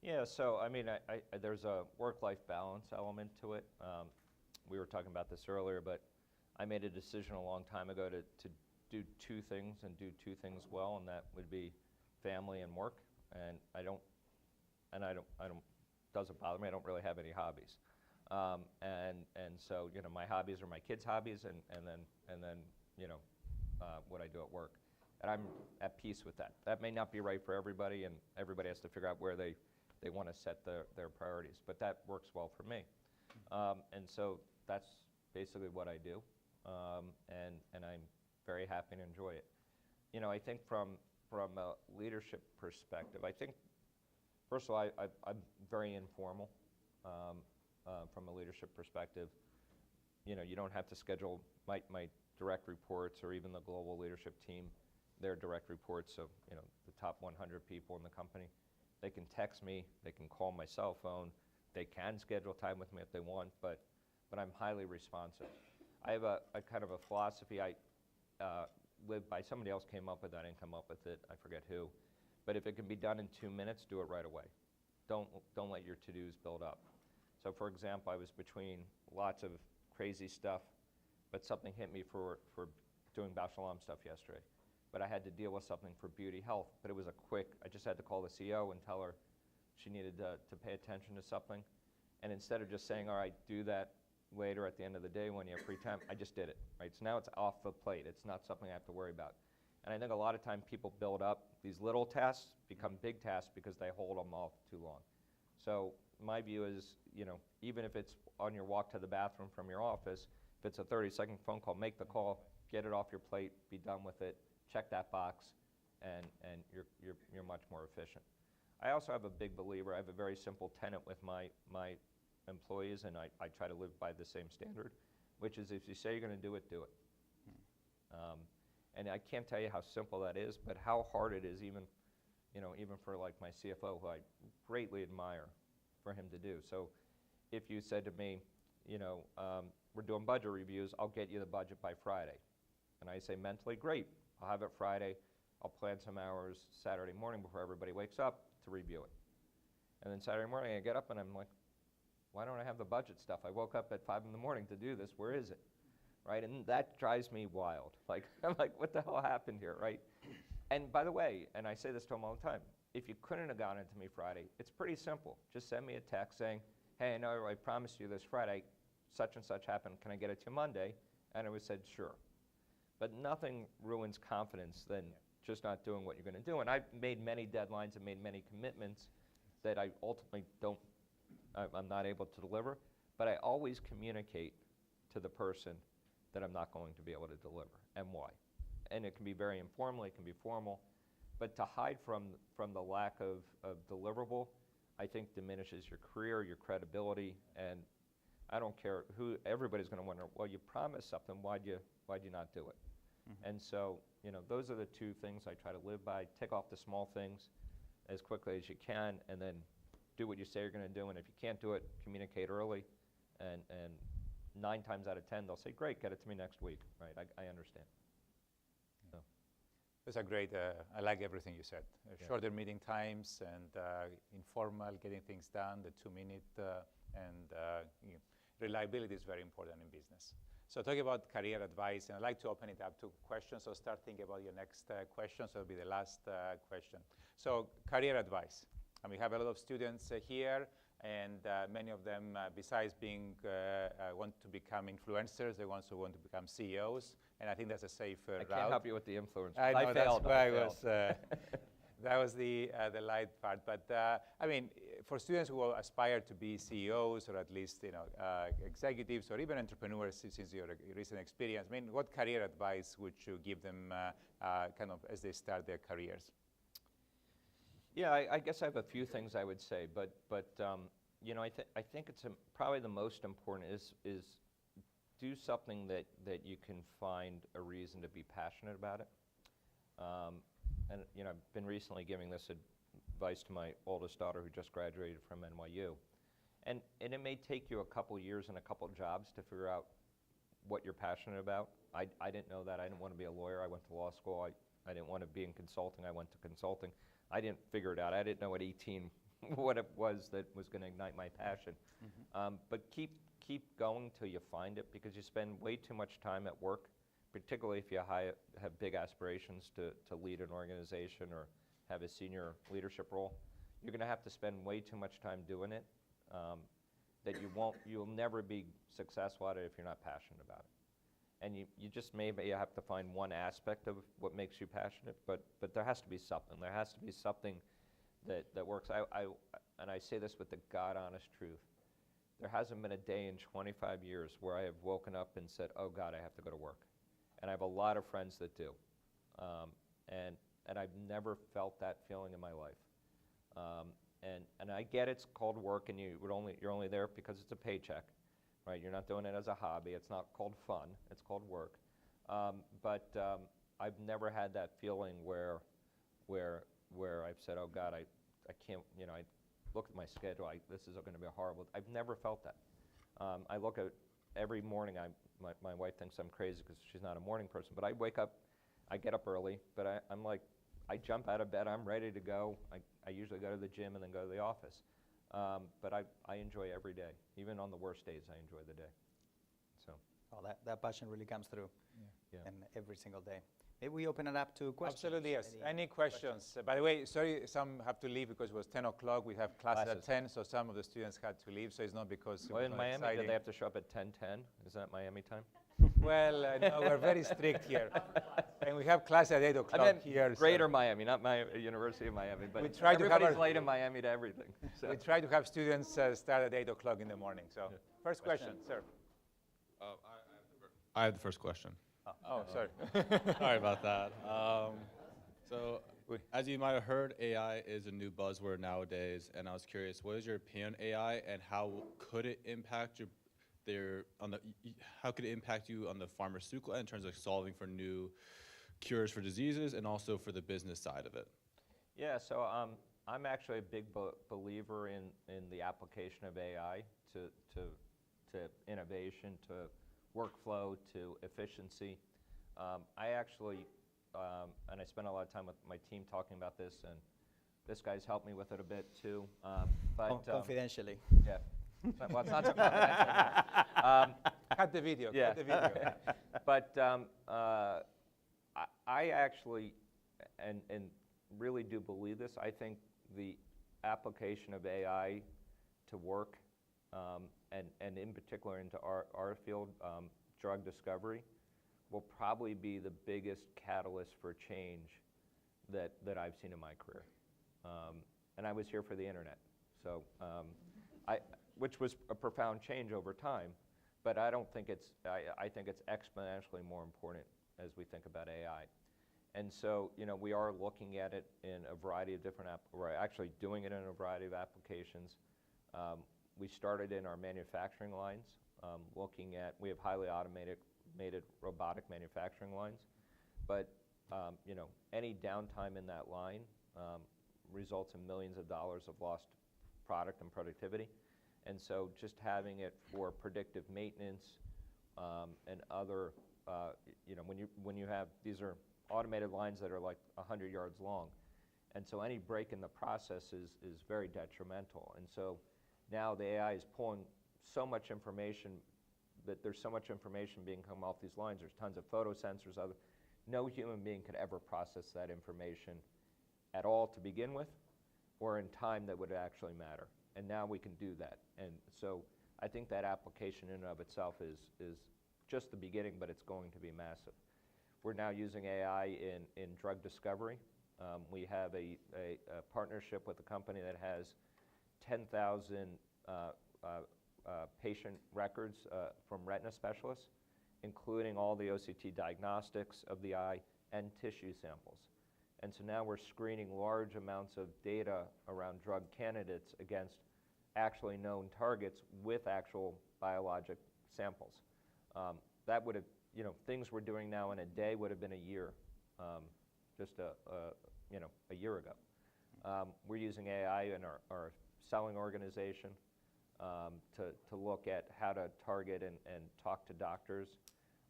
Yeah, so I mean, there's a work-life balance element to it. We were talking about this earlier, but I made a decision a long time ago to do 2 things and do 2 things well, and that would be family and work. And I don't, doesn't bother me. I don't really have any hobbies. And so, you know, my hobbies are my kids' hobbies, and then you know, what I do at work. And I'm at peace with that. That may not be right for everybody, and everybody has to figure out where they want to set their priorities. But that works well for me. And so that's basically what I do. And I'm very happy and enjoy it. You know, I think from a leadership perspective, I think, first of all, I'm very informal from a leadership perspective. You know, you don't have to schedule my direct reports or even the global leadership team, their direct reports, so, you know, the top 100 people in the company. They can text me, they can call my cell phone, they can schedule time with me if they want, but I'm highly responsive. I have a kind of a philosophy I live by. Somebody else came up with that, I didn't come up with it, I forget who. But if it can be done in 2 minutes, do it right away. Don't let your to-dos build up. So for example, I was between lots of crazy stuff, but something hit me for doing Bausch Lomb stuff yesterday. But I had to deal with something for Beauty Health, but it was a quick, I just had to call the CEO and tell her she needed to pay attention to something. And instead of just saying, all right, do that later at the end of the day when you have free time, I just did it, right? So now it's off the plate. It's not something I have to worry about. And I think a lot of time people build up these little tasks, become big tasks because they hold them off too long. So my view is, you know, even if it's on your walk to the bathroom from your office, if it's a 30-second phone call, make the call, get it off your plate, be done with it, check that box, and you're much more efficient. I also have a big believer. I have a very simple tenet with my employees, and I try to live by the same standard, which is if you say you're going to do it, do it. And I can't tell you how simple that is, but how hard it is even for like my CFO, who I greatly admire, for him to do. So if you said to me, we're doing budget reviews, I'll get you the budget by Friday. And I say mentally, great, I'll have it Friday. I'll plan some hours Saturday morning before everybody wakes up to review it. And then Saturday morning I get up and I'm like, why don't I have the budget stuff? I woke up at 5 in the morning to do this, where is it? Right, and that drives me wild. Like, I'm like, what the hell happened here, right? And by the way, and I say this to them all the time, if you couldn't have gotten it to me Friday, it's pretty simple. Just send me a text saying, hey, I know I promised you this Friday, such and such happened, can I get it to you Monday? And I would said, sure. But nothing ruins confidence than just not doing what you're going to do. And I've made many deadlines and made many commitments that I ultimately I'm not able to deliver, but I always communicate to the person that I'm not going to be able to deliver and why. And it can be very informal, it can be formal, but to hide from the lack of deliverable, I think diminishes your career, your credibility, and I don't care who, everybody's going to wonder, well, you promised something, why'd you not do it? Mm-hmm. And so, those are the two things I try to live by. Tick off the small things as quickly as you can, and then do what you say you're going to do. And if you can't do it, communicate early. And 9 times out of 10, they'll say, great, get it to me next week. Right? I understand. So. Those are great. I like everything you said. Shorter meeting times and informal, getting things done, the 2-minute, and reliability is very important in business. So talking about career advice, and I'd like to open it up to questions, so start thinking about your next question, so it'll be the last question. So career advice. And we have a lot of students here, and many of them, besides want to become influencers, they also want to become CEOs, and I think that's a safer route. I can't help you with the influence. I know, failed. That was the light part. But I mean, for students who aspire to be CEOs or at least executives or even entrepreneurs, since your recent experience, I mean, what career advice would you give them kind of as they start their careers? Yeah, I guess I have a few things I would say, but I think it's probably the most important is do something that you can find a reason to be passionate about it. And I've been recently giving this advice to my oldest daughter who just graduated from NYU. And it may take you a couple years and a couple jobs to figure out what you're passionate about. I didn't know that. I didn't want to be a lawyer. I went to law school. I didn't want to be in consulting. I went to consulting. I didn't figure it out. I didn't know at 18 what it was that was going to ignite my passion. Mm-hmm. But keep going till you find it, because you spend way too much time at work, particularly if you have big aspirations to lead an organization or have a senior leadership role. You're going to have to spend way too much time doing it that you'll never be successful at it if you're not passionate about it. And you just maybe have to find one aspect of what makes you passionate, but there has to be something. There has to be something that works. And I say this with the God-honest truth. There hasn't been a day in 25 years where I have woken up and said, oh God, I have to go to work. And I have a lot of friends that do. And I've never felt that feeling in my life. And I get it's called work, and you're only there because it's a paycheck. Right, you're not doing it as a hobby. It's not called fun. It's called work. But I've never had that feeling where I've said, "Oh God, I can't." I look at my schedule. This is going to be horrible. I've never felt that. I look at every morning. My wife thinks I'm crazy because she's not a morning person. But I wake up. I get up early. But I'm like, I jump out of bed. I'm ready to go. I usually go to the gym and then go to the office. But I enjoy every day. Even on the worst days, I enjoy the day. So. Oh, that passion really comes through in every single day. Maybe we open it up to questions. Absolutely, yes. Any questions? By the way, sorry, some have to leave because it was 10 o'clock. We have classes at 10, so some of the students had to leave, so it's not because well, in Miami, do they have to show up at 10:10? Is that Miami time? Well, no, we're very strict here. And we have class at 8 o'clock here. Greater Miami, not University of Miami. But we try everybody's late in Miami to everything. So. We try to have students start at 8 o'clock in the morning. So first question, sir. I have the first question. Oh, sorry. Sorry about that. So as you might have heard, AI is a new buzzword nowadays, and I was curious, what is your opinion on AI, and how could it impact how could it impact you on the pharmaceutical end in terms of solving for new cures for diseases, and also for the business side of it? Yeah, so I'm actually a big believer in the application of AI to innovation, to workflow, to efficiency. I actually, and I spend a lot of time with my team talking about this, and this guy's helped me with it a bit too. Confidentially. Yeah. Well, it's not so confidential. Cut the video, Yeah. cut the video. But I actually, and really do believe this, I think the application of AI to work, and in particular into our field, drug discovery, will probably be the biggest catalyst for change that I've seen in my career. And I was here for the internet, so which was a profound change over time, but I don't think I think it's exponentially more important as we think about AI. And so, we are looking at it in a variety of different we're actually doing it in a variety of applications. We started in our manufacturing lines, we have highly automated robotic manufacturing lines, but any downtime in that line results in millions of dollars of lost product and productivity. And so just having it for predictive maintenance and other, when you have, these are automated lines that are like 100 yards long. And so any break in the process is very detrimental. And so now the AI is pulling so much information, that there's so much information being come off these lines. There's tons of photo sensors. No human being could ever process that information at all to begin with, or in time that would actually matter. And now we can do that. And so I think that application in and of itself is just the beginning, but it's going to be massive. We're now using AI in drug discovery. We have a partnership with a company that has 10,000 patient records from retina specialists, including all the OCT diagnostics of the eye and tissue samples. And so now we're screening large amounts of data around drug candidates against actually known targets with actual biologic samples. That would have, things we're doing now in a day would have been a year, just a year ago. We're using AI in our selling organization to look at how to target and talk to doctors.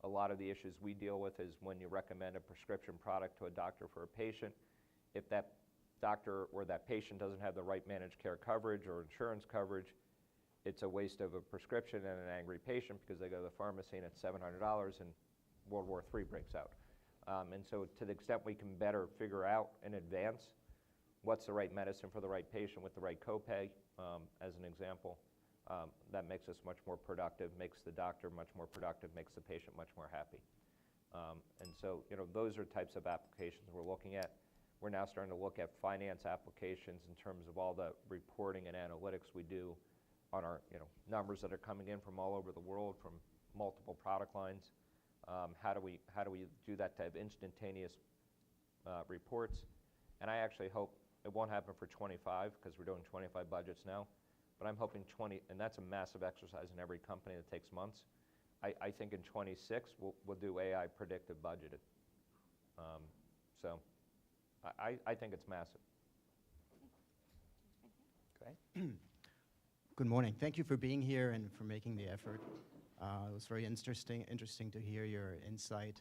A lot of the issues we deal with is when you recommend a prescription product to a doctor for a patient, if that doctor or that patient doesn't have the right managed care coverage or insurance coverage, it's a waste of a prescription and an angry patient because they go to the pharmacy and it's $700 and World War III breaks out. And so to the extent we can better figure out in advance what's the right medicine for the right patient with the right copay, as an example, that makes us much more productive, makes the doctor much more productive, makes the patient much more happy. And so, those are types of applications we're looking at. We're now starting to look at finance applications in terms of all the reporting and analytics we do on our, numbers that are coming in from all over the world from multiple product lines. How do we do that to have instantaneous reports? And I actually hope it won't happen for 25 because we're doing 25 budgets now. But I'm hoping 20, and that's a massive exercise in every company that takes months. I think in 26 we'll do AI predictive budgeted. So I think it's massive. Great. Good morning. Thank you for being here and for making the effort. It was very interesting to hear your insight.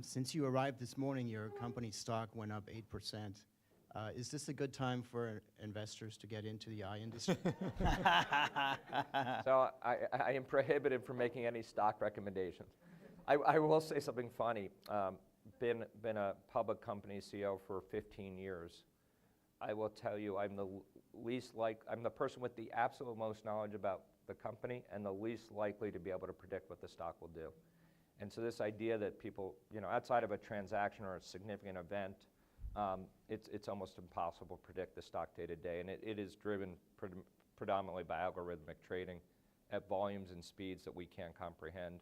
Since you arrived this morning, your company's stock went up 8%. Is this a good time for investors to get into the eye industry? So I am prohibited from making any stock recommendations. I will say something funny. Been a public company CEO for 15 years. I will tell you, I'm the person with the absolute most knowledge about the company and the least likely to be able to predict what the stock will do. And so this idea that people, outside of a transaction or a significant event, it's almost impossible to predict the stock day to day, and it is driven predominantly by algorithmic trading at volumes and speeds that we can't comprehend,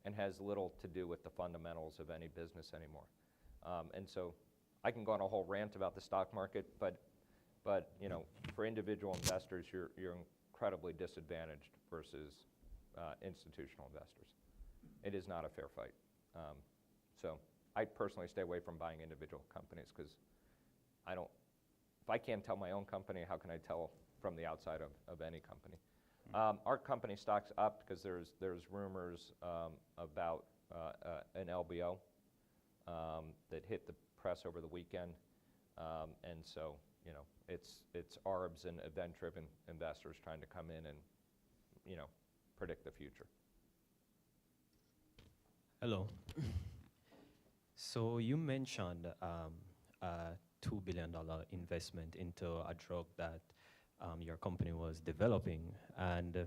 and has little to do with the fundamentals of any business anymore. And so I can go on a whole rant about the stock market, but you know, for individual investors, you're incredibly disadvantaged versus institutional investors. It is not a fair fight. So I personally stay away from buying individual companies because if I can't tell my own company, how can I tell from the outside of any company? Our company stock's up because there's rumors about an LBO that hit the press over the weekend, and so you know it's ARBs and event-driven investors trying to come in and you know predict the future. Hello. So you mentioned a $2 billion investment into a drug that your company was developing, and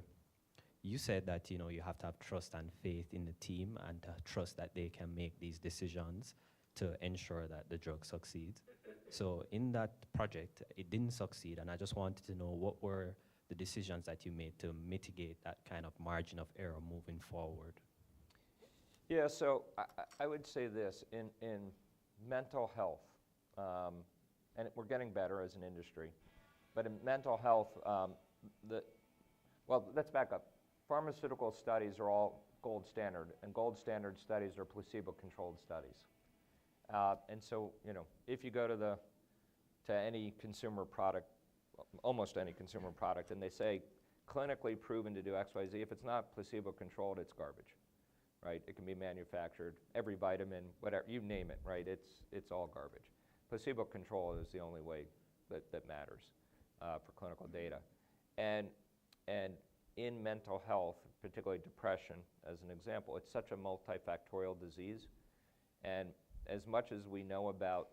you said that you have to have trust and faith in the team and trust that they can make these decisions to ensure that the drug succeeds. So in that project, it didn't succeed, and I just wanted to know what were the decisions that you made to mitigate that kind of margin of error moving forward. Yeah, so I would say this, in mental health, and we're getting better as an industry, but in mental health, well, let's back up. Pharmaceutical studies are all gold standard, and gold standard studies are placebo-controlled studies. And so, you know, if you go to any consumer product, almost any consumer product, and they say clinically proven to do X, Y, Z, if it's not placebo-controlled, it's garbage, right? It can be manufactured, every vitamin, whatever, you name it, right? It's all garbage. Placebo control is the only way that matters for clinical data. And in mental health, particularly depression, as an example, it's such a multifactorial disease. And as much as we know about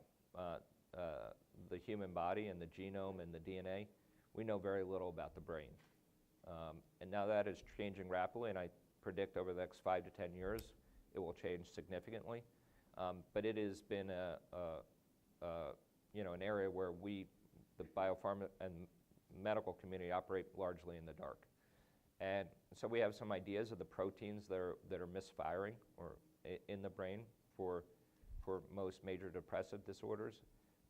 the human body and the genome and the DNA, we know very little about the brain. And now that is changing rapidly, and I predict over the next 5 to 10 years it will change significantly. But it has been an area where the biopharma and medical community operate largely in the dark. And so we have some ideas of the proteins that are misfiring or in the brain for most major depressive disorders,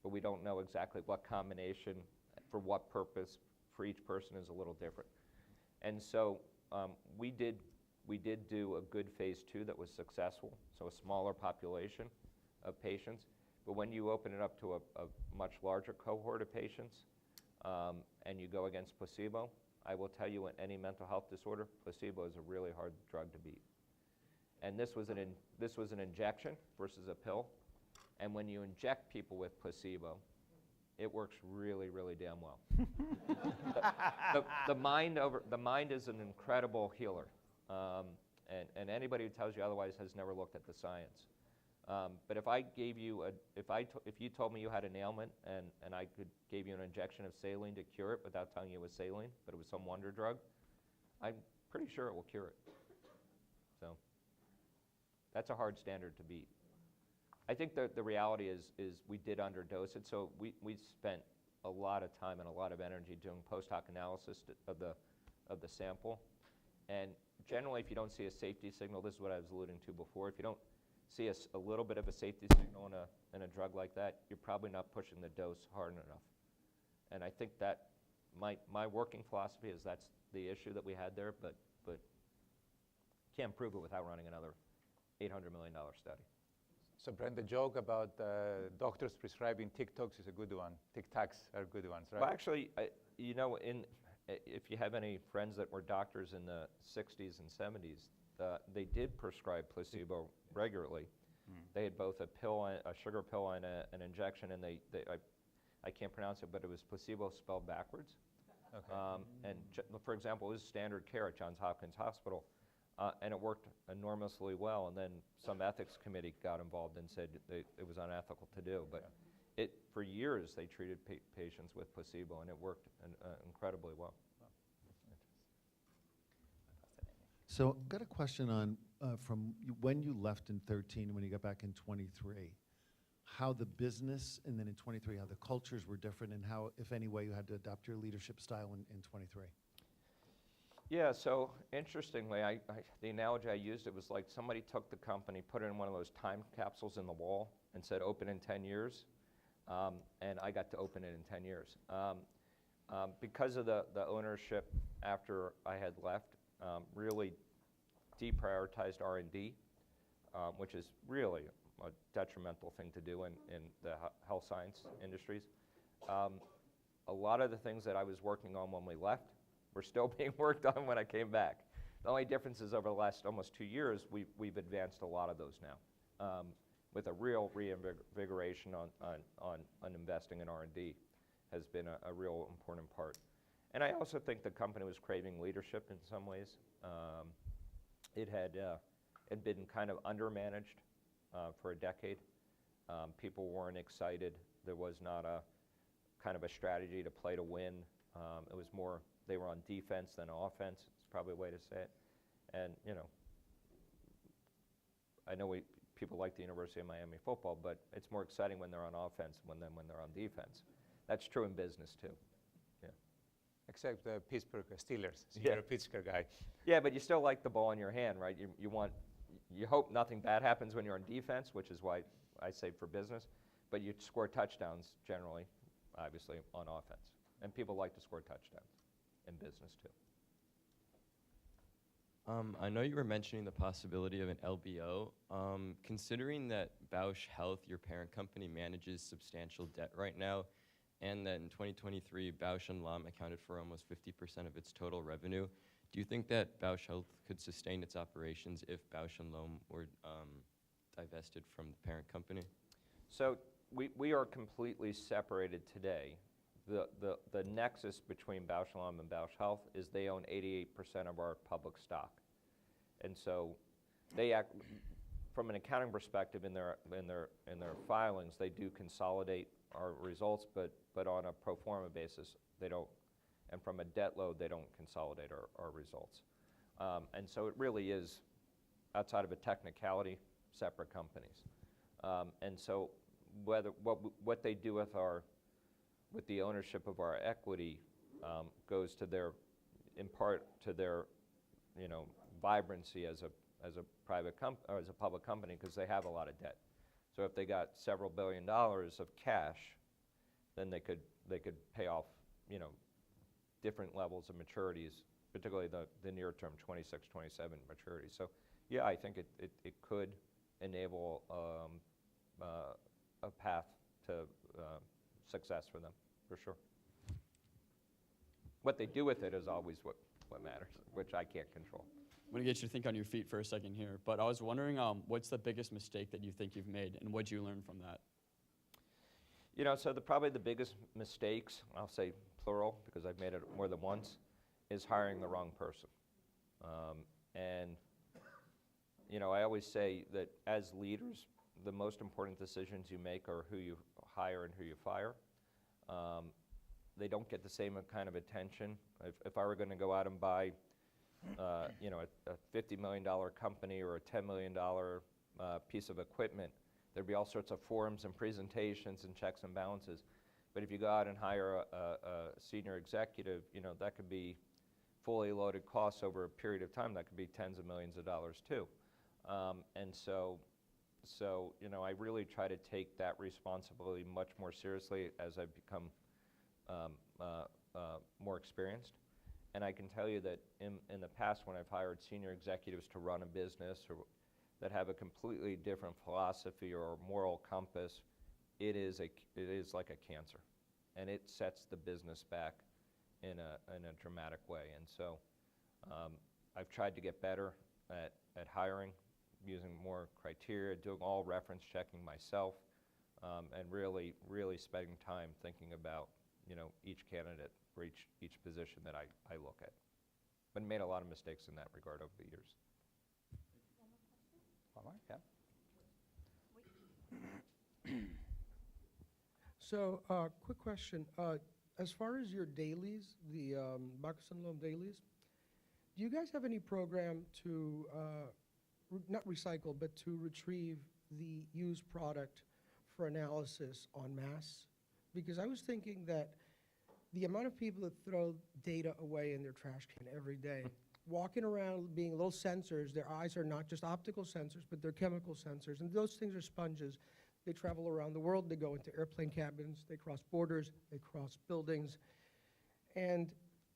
but we don't know exactly what combination, for what purpose, for each person is a little different. And so we did do a good phase 2 that was successful, so a smaller population of patients. But when you open it up to a much larger cohort of patients and you go against placebo, I will tell you in any mental health disorder, placebo is a really hard drug to beat. And this was an injection versus a pill. And when you inject people with placebo, it works really, really damn well. The mind is an incredible healer. And anybody who tells you otherwise has never looked at the science. But if you told me you had an ailment and I gave you an injection of saline to cure it without telling you it was saline, but it was some wonder drug, I'm pretty sure it will cure it. So that's a hard standard to beat. I think the reality is we did underdose it, so we spent a lot of time and a lot of energy doing post hoc analysis of the sample. And generally, if you don't see a safety signal, this is what I was alluding to before, if you don't see a little bit of a safety signal in a drug like that, you're probably not pushing the dose hard enough. And I think that my working philosophy is that's the issue that we had there, but can't prove it without running another $800 million study. So Brent, the joke about doctors prescribing TikToks is a good one. TikToks are good ones, right? Well, actually, if you have any friends that were doctors in the 60s and 70s, they did prescribe placebo regularly. They had both a sugar pill and an injection, and I can't pronounce it, but it was placebo spelled backwards. Okay. For example, it was standard care at Johns Hopkins Hospital, and it worked enormously well. And then some ethics committee got involved and said it was unethical to do. But for years, they treated patients with placebo, and it worked incredibly well. So I've got a question on from when you left in 13, when you got back in 23, how the business, and then in 23, how the cultures were different, and how, if any way, you had to adopt your leadership style in 23. Yeah, so interestingly, the analogy I used, it was like somebody took the company, put it in one of those time capsules in the wall, and said, open in 10 years. and I got to open it in 10 years. Because of the ownership after I had left, really deprioritized R&D, which is really a detrimental thing to do in the health science industries. A lot of the things that I was working on when we left were still being worked on when I came back. The only difference is over the last almost 2 years, we've advanced a lot of those now, with a real reinvigoration on investing in R&D has been a real important part. And I also think the company was craving leadership in some ways. It had been kind of undermanaged for a decade. People weren't excited. There was not a kind of a strategy to play to win. It was more, they were on defense than offense, is probably a way to say it. And, you know, I know people like the University of Miami football, but it's more exciting when they're on offense than when they're on defense. That's true in business too. Yeah. Except the Pittsburgh Steelers. So Yeah. you're a Pittsburgh guy. Yeah, but you still like the ball in your hand, right? You hope nothing bad happens when you're on defense, which is why I say for business, but you score touchdowns generally, obviously, on offense. And people like to score touchdowns in business too. I know you were mentioning the possibility of an LBO. Considering that Bausch Health, your parent company, manages substantial debt right now, and that in 2023, Bausch & Lomb accounted for almost 50% of its total revenue, do you think that Bausch Health could sustain its operations if Bausch & Lomb were divested from the parent company? So we are completely separated today. The nexus between Bausch Lomb and Bausch Health is they own 88% of our public stock. And so they act, from an accounting perspective in their filings, they do consolidate our results, but on a pro forma basis, they don't, and from a debt load, they don't consolidate our results. And so it really is, outside of a technicality, separate companies. And so what they do with the ownership of our equity goes to their, in part to their, vibrancy as a private or as a public company, because they have a lot of debt. So if they got several $1 billion of cash, then they could pay off, different levels of maturities, particularly the near term 26, 27 maturities. So yeah, I think it could enable a path to success for them, for sure. What they do with it is always what matters, which I can't control. I'm going to get you to think on your feet for a second here, but I was wondering, what's the biggest mistake that you think you've made, and what'd you learn from that? So probably the biggest mistakes, I'll say plural, because I've made it more than once, is hiring the wrong person. And I always say that as leaders, the most important decisions you make are who you hire and who you fire. They don't get the same kind of attention. If I were going to go out and buy, a $50 million company or a $10 million piece of equipment, there'd be all sorts of forms and presentations and checks and balances. But if you go out and hire a senior executive, that could be fully loaded costs over a period of time. That could be tens of millions of dollars too. And so I really try to take that responsibility much more seriously as I've become more experienced. And I can tell you that in the past, when I've hired senior executives to run a business or that have a completely different philosophy or moral compass, it is like a cancer, and it sets the business back in a dramatic way. And so I've tried to get better at hiring, using more criteria, doing all reference checking myself, and really spending time thinking about each candidate for each position that I look at. But made a lot of mistakes in that regard over the years. One more, yeah. So, quick question. As far as your dailies, the Bausch & Lomb dailies, do you guys have any program to, not recycle, but to retrieve the used product for analysis en masse? Because I was thinking that the amount of people that throw data away in their trash can every day, walking around being little sensors, their eyes are not just optical sensors, but they're chemical sensors, and those things are sponges. They travel around the world, they go into airplane cabins, they cross borders, they cross buildings. And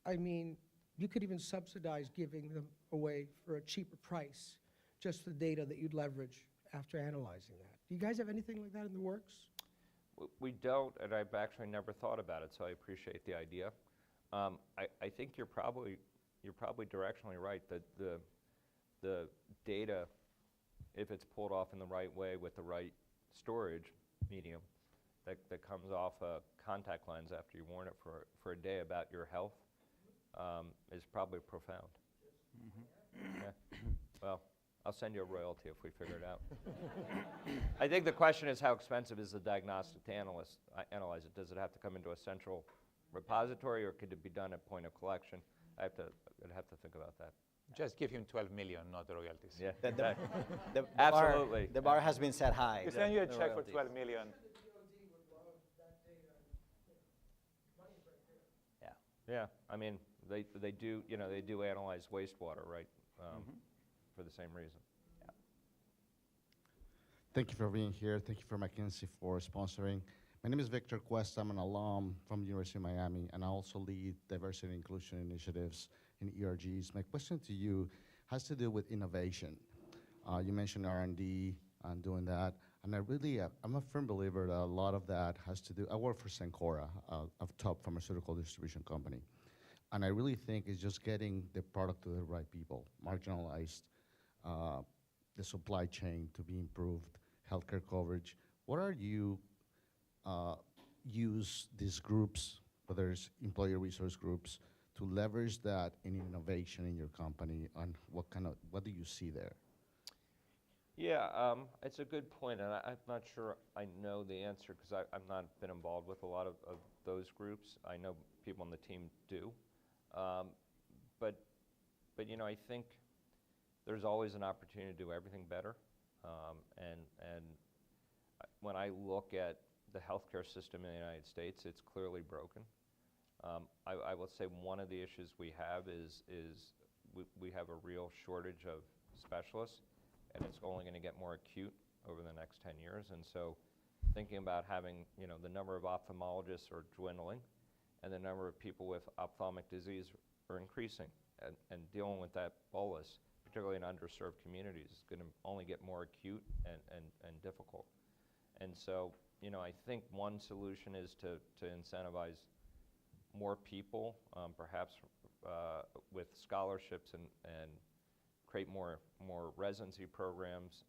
I mean, you could even subsidize giving them away for a cheaper price, just the data that you'd leverage after analyzing that. Do you guys have anything like that in the works? We don't, and I've actually never thought about it, so I appreciate the idea. I think you're probably directionally right that the data, if it's pulled off in the right way with the right storage medium, that comes off a contact lens after you worn it for a day about your health, is probably profound. Yeah. Well, I'll send you a royalty if we figure it out. I think the question is, how expensive is the diagnostic to analyze it? Does it have to come into a central repository, or could it be done at point of collection? I'd have to think about that. Just give him 12 million, not the royalties. Yeah, Absolutely. The bar has been set high. We send you a The check for royalties. 12 million. Yeah, I mean, they do, they do analyze wastewater, right? For the same reason. Thank you for being here. Thank you for McKinsey for sponsoring. My name is Victor Cuesta. I'm an alum from the University of Miami, and I also lead diversity and inclusion initiatives in ERGs. My question to you has to do with innovation. You mentioned R&D and doing that, and I'm a firm believer that a lot of that has to do, I work for Cencora, a top pharmaceutical distribution company, and I really think it's just getting the product to the right people, marginalized, the supply chain to be improved, healthcare coverage. What are you use these groups, whether it's employee resource groups, to leverage that in innovation in your company, and what do you see there? Yeah, it's a good point, and I'm not sure I know the answer because I've not been involved with a lot of those groups. I know people on the team do, but I think there's always an opportunity to do everything better, and when I look at the healthcare system in the United States, it's clearly broken. I will say one of the issues we have is we have a real shortage of specialists, and it's only going to get more acute over the next 10 years. And so thinking about having, the number of ophthalmologists are dwindling, and the number of people with ophthalmic disease are increasing, and dealing with that bolus, particularly in underserved communities, is going to only get more acute and difficult. And so, I think one solution is to incentivize more people, perhaps with scholarships and create more residency programs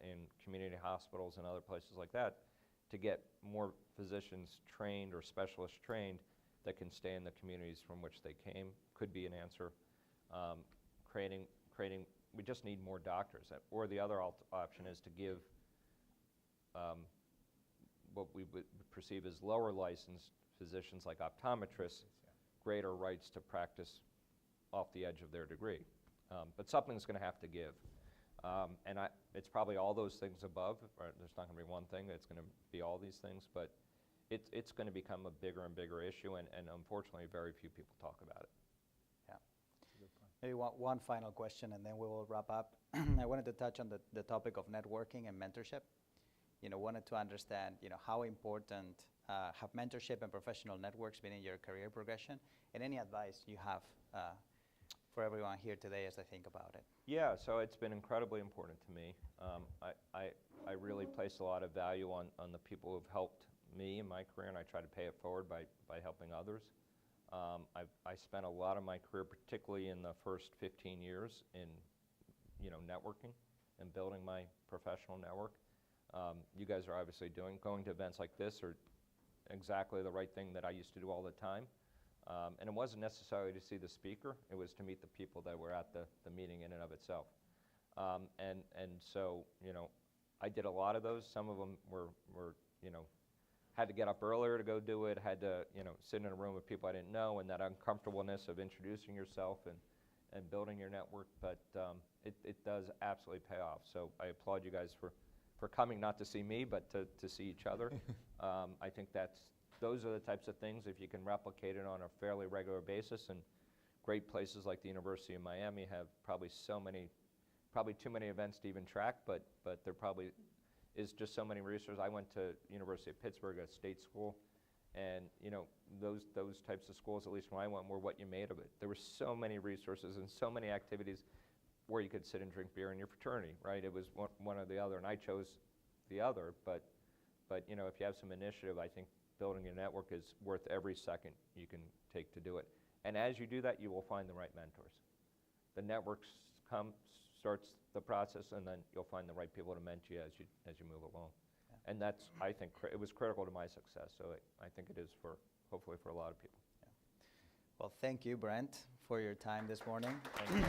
in community hospitals and other places like that to get more physicians trained or specialists trained that can stay in the communities from which they came. Could be an answer. Creating, we just need more doctors. Or the other option is to give what we would perceive as lower licensed physicians like optometrists greater rights to practice off the edge of their degree. But something's going to have to give. And it's probably all those things above. Right? There's not going to be one thing. It's going to be all these things. But it's going to become a bigger and bigger issue, and unfortunately, very few people talk about it. Yeah. Maybe one final question, and then we will wrap up. I wanted to touch on the topic of networking and mentorship. Wanted to understand, how important have mentorship and professional networks been in your career progression, and any advice you have for everyone here today as I think about it. Yeah, so it's been incredibly important to me. I really place a lot of value on the people who've helped me in my career, and I try to pay it forward by helping others. I spent a lot of my career, particularly in the first 15 years, in networking and building my professional network. You guys are obviously going to events like this are exactly the right thing that I used to do all the time. And it wasn't necessarily to see the speaker, it was to meet the people that were at the meeting in and of itself. And so, I did a lot of those. Some of them were had to get up earlier to go do it, had to, sit in a room with people I didn't know, and that uncomfortableness of introducing yourself and building your network, but it does absolutely pay off. So I applaud you guys for coming, not to see me, but to see each other. I think those are the types of things, if you can replicate it on a fairly regular basis, and great places like the University of Miami have probably too many events to even track, but they're probably is just so many resources. I went to University of Pittsburgh, a state school, and those types of schools, at least when I went, were what you made of it. There were so many resources and so many activities where you could sit and drink beer in your fraternity, right? It was one or the other, and I chose the other, but if you have some initiative, I think building a network is worth every second you can take to do it. And as you do that, you will find the right mentors. The network starts the process, and then you'll find the right people to mentor you as you move along. Yeah. And that's, I think, it was critical to my success, so I think it is hopefully for a lot of people. Yeah. Well, thank you, Brent, for your time this morning. Thank you.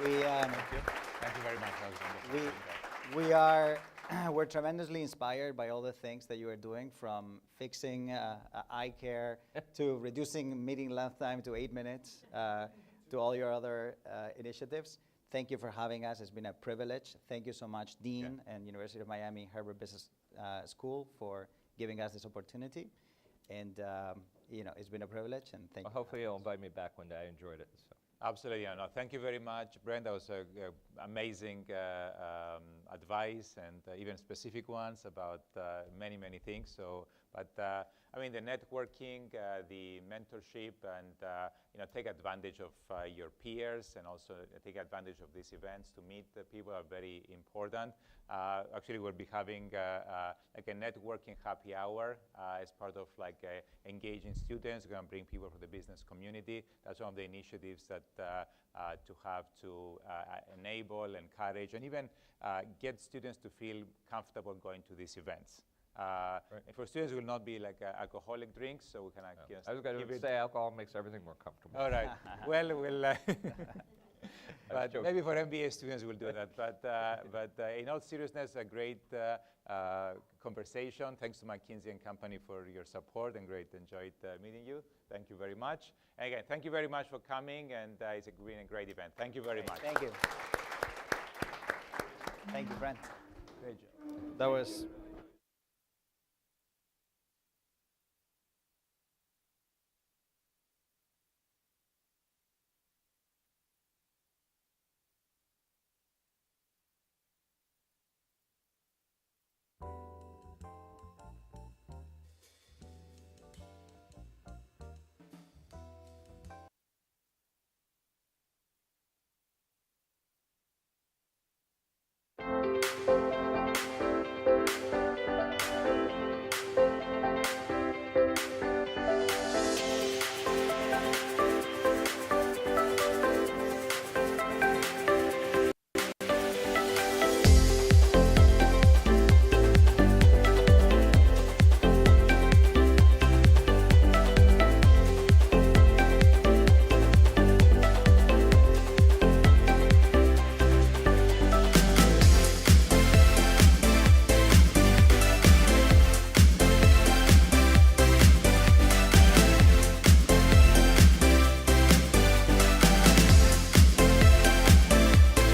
Thank you very much. That was wonderful. We're tremendously inspired by all the things that you are doing, from fixing eye care to reducing meeting length time to 8 minutes, to all your other initiatives. Thank you for having us. It's been a privilege. Thank you so much, Dean and University of Miami Herbert Business School, for giving us this opportunity. And it's been a privilege, and thank you. Hopefully you'll invite me back one day. I enjoyed it. So. Absolutely. No, thank you very much, Brent. That was amazing advice, and even specific ones about many, many things. So, but I mean, the networking, the mentorship, and take advantage of your peers, and also take advantage of these events to meet the people are very important. Actually, we'll be having like a networking happy hour as part of like engaging students. We're going to bring people from the business community. That's one of the initiatives that to have to enable, encourage, and even get students to feel comfortable going to these events. And for students, it will not be like alcoholic drinks, so we can. I was going to say alcohol makes everything more comfortable. All right. Well, we'll. But maybe for MBA students, we'll do that. But in all seriousness, a great conversation. Thanks to McKinsey & Company for your support, and enjoyed meeting you. Thank you very much. And again, thank you very much for coming, and it's been a great event. Thank you very much. Thank you. Thank you, Brent. Great job. That was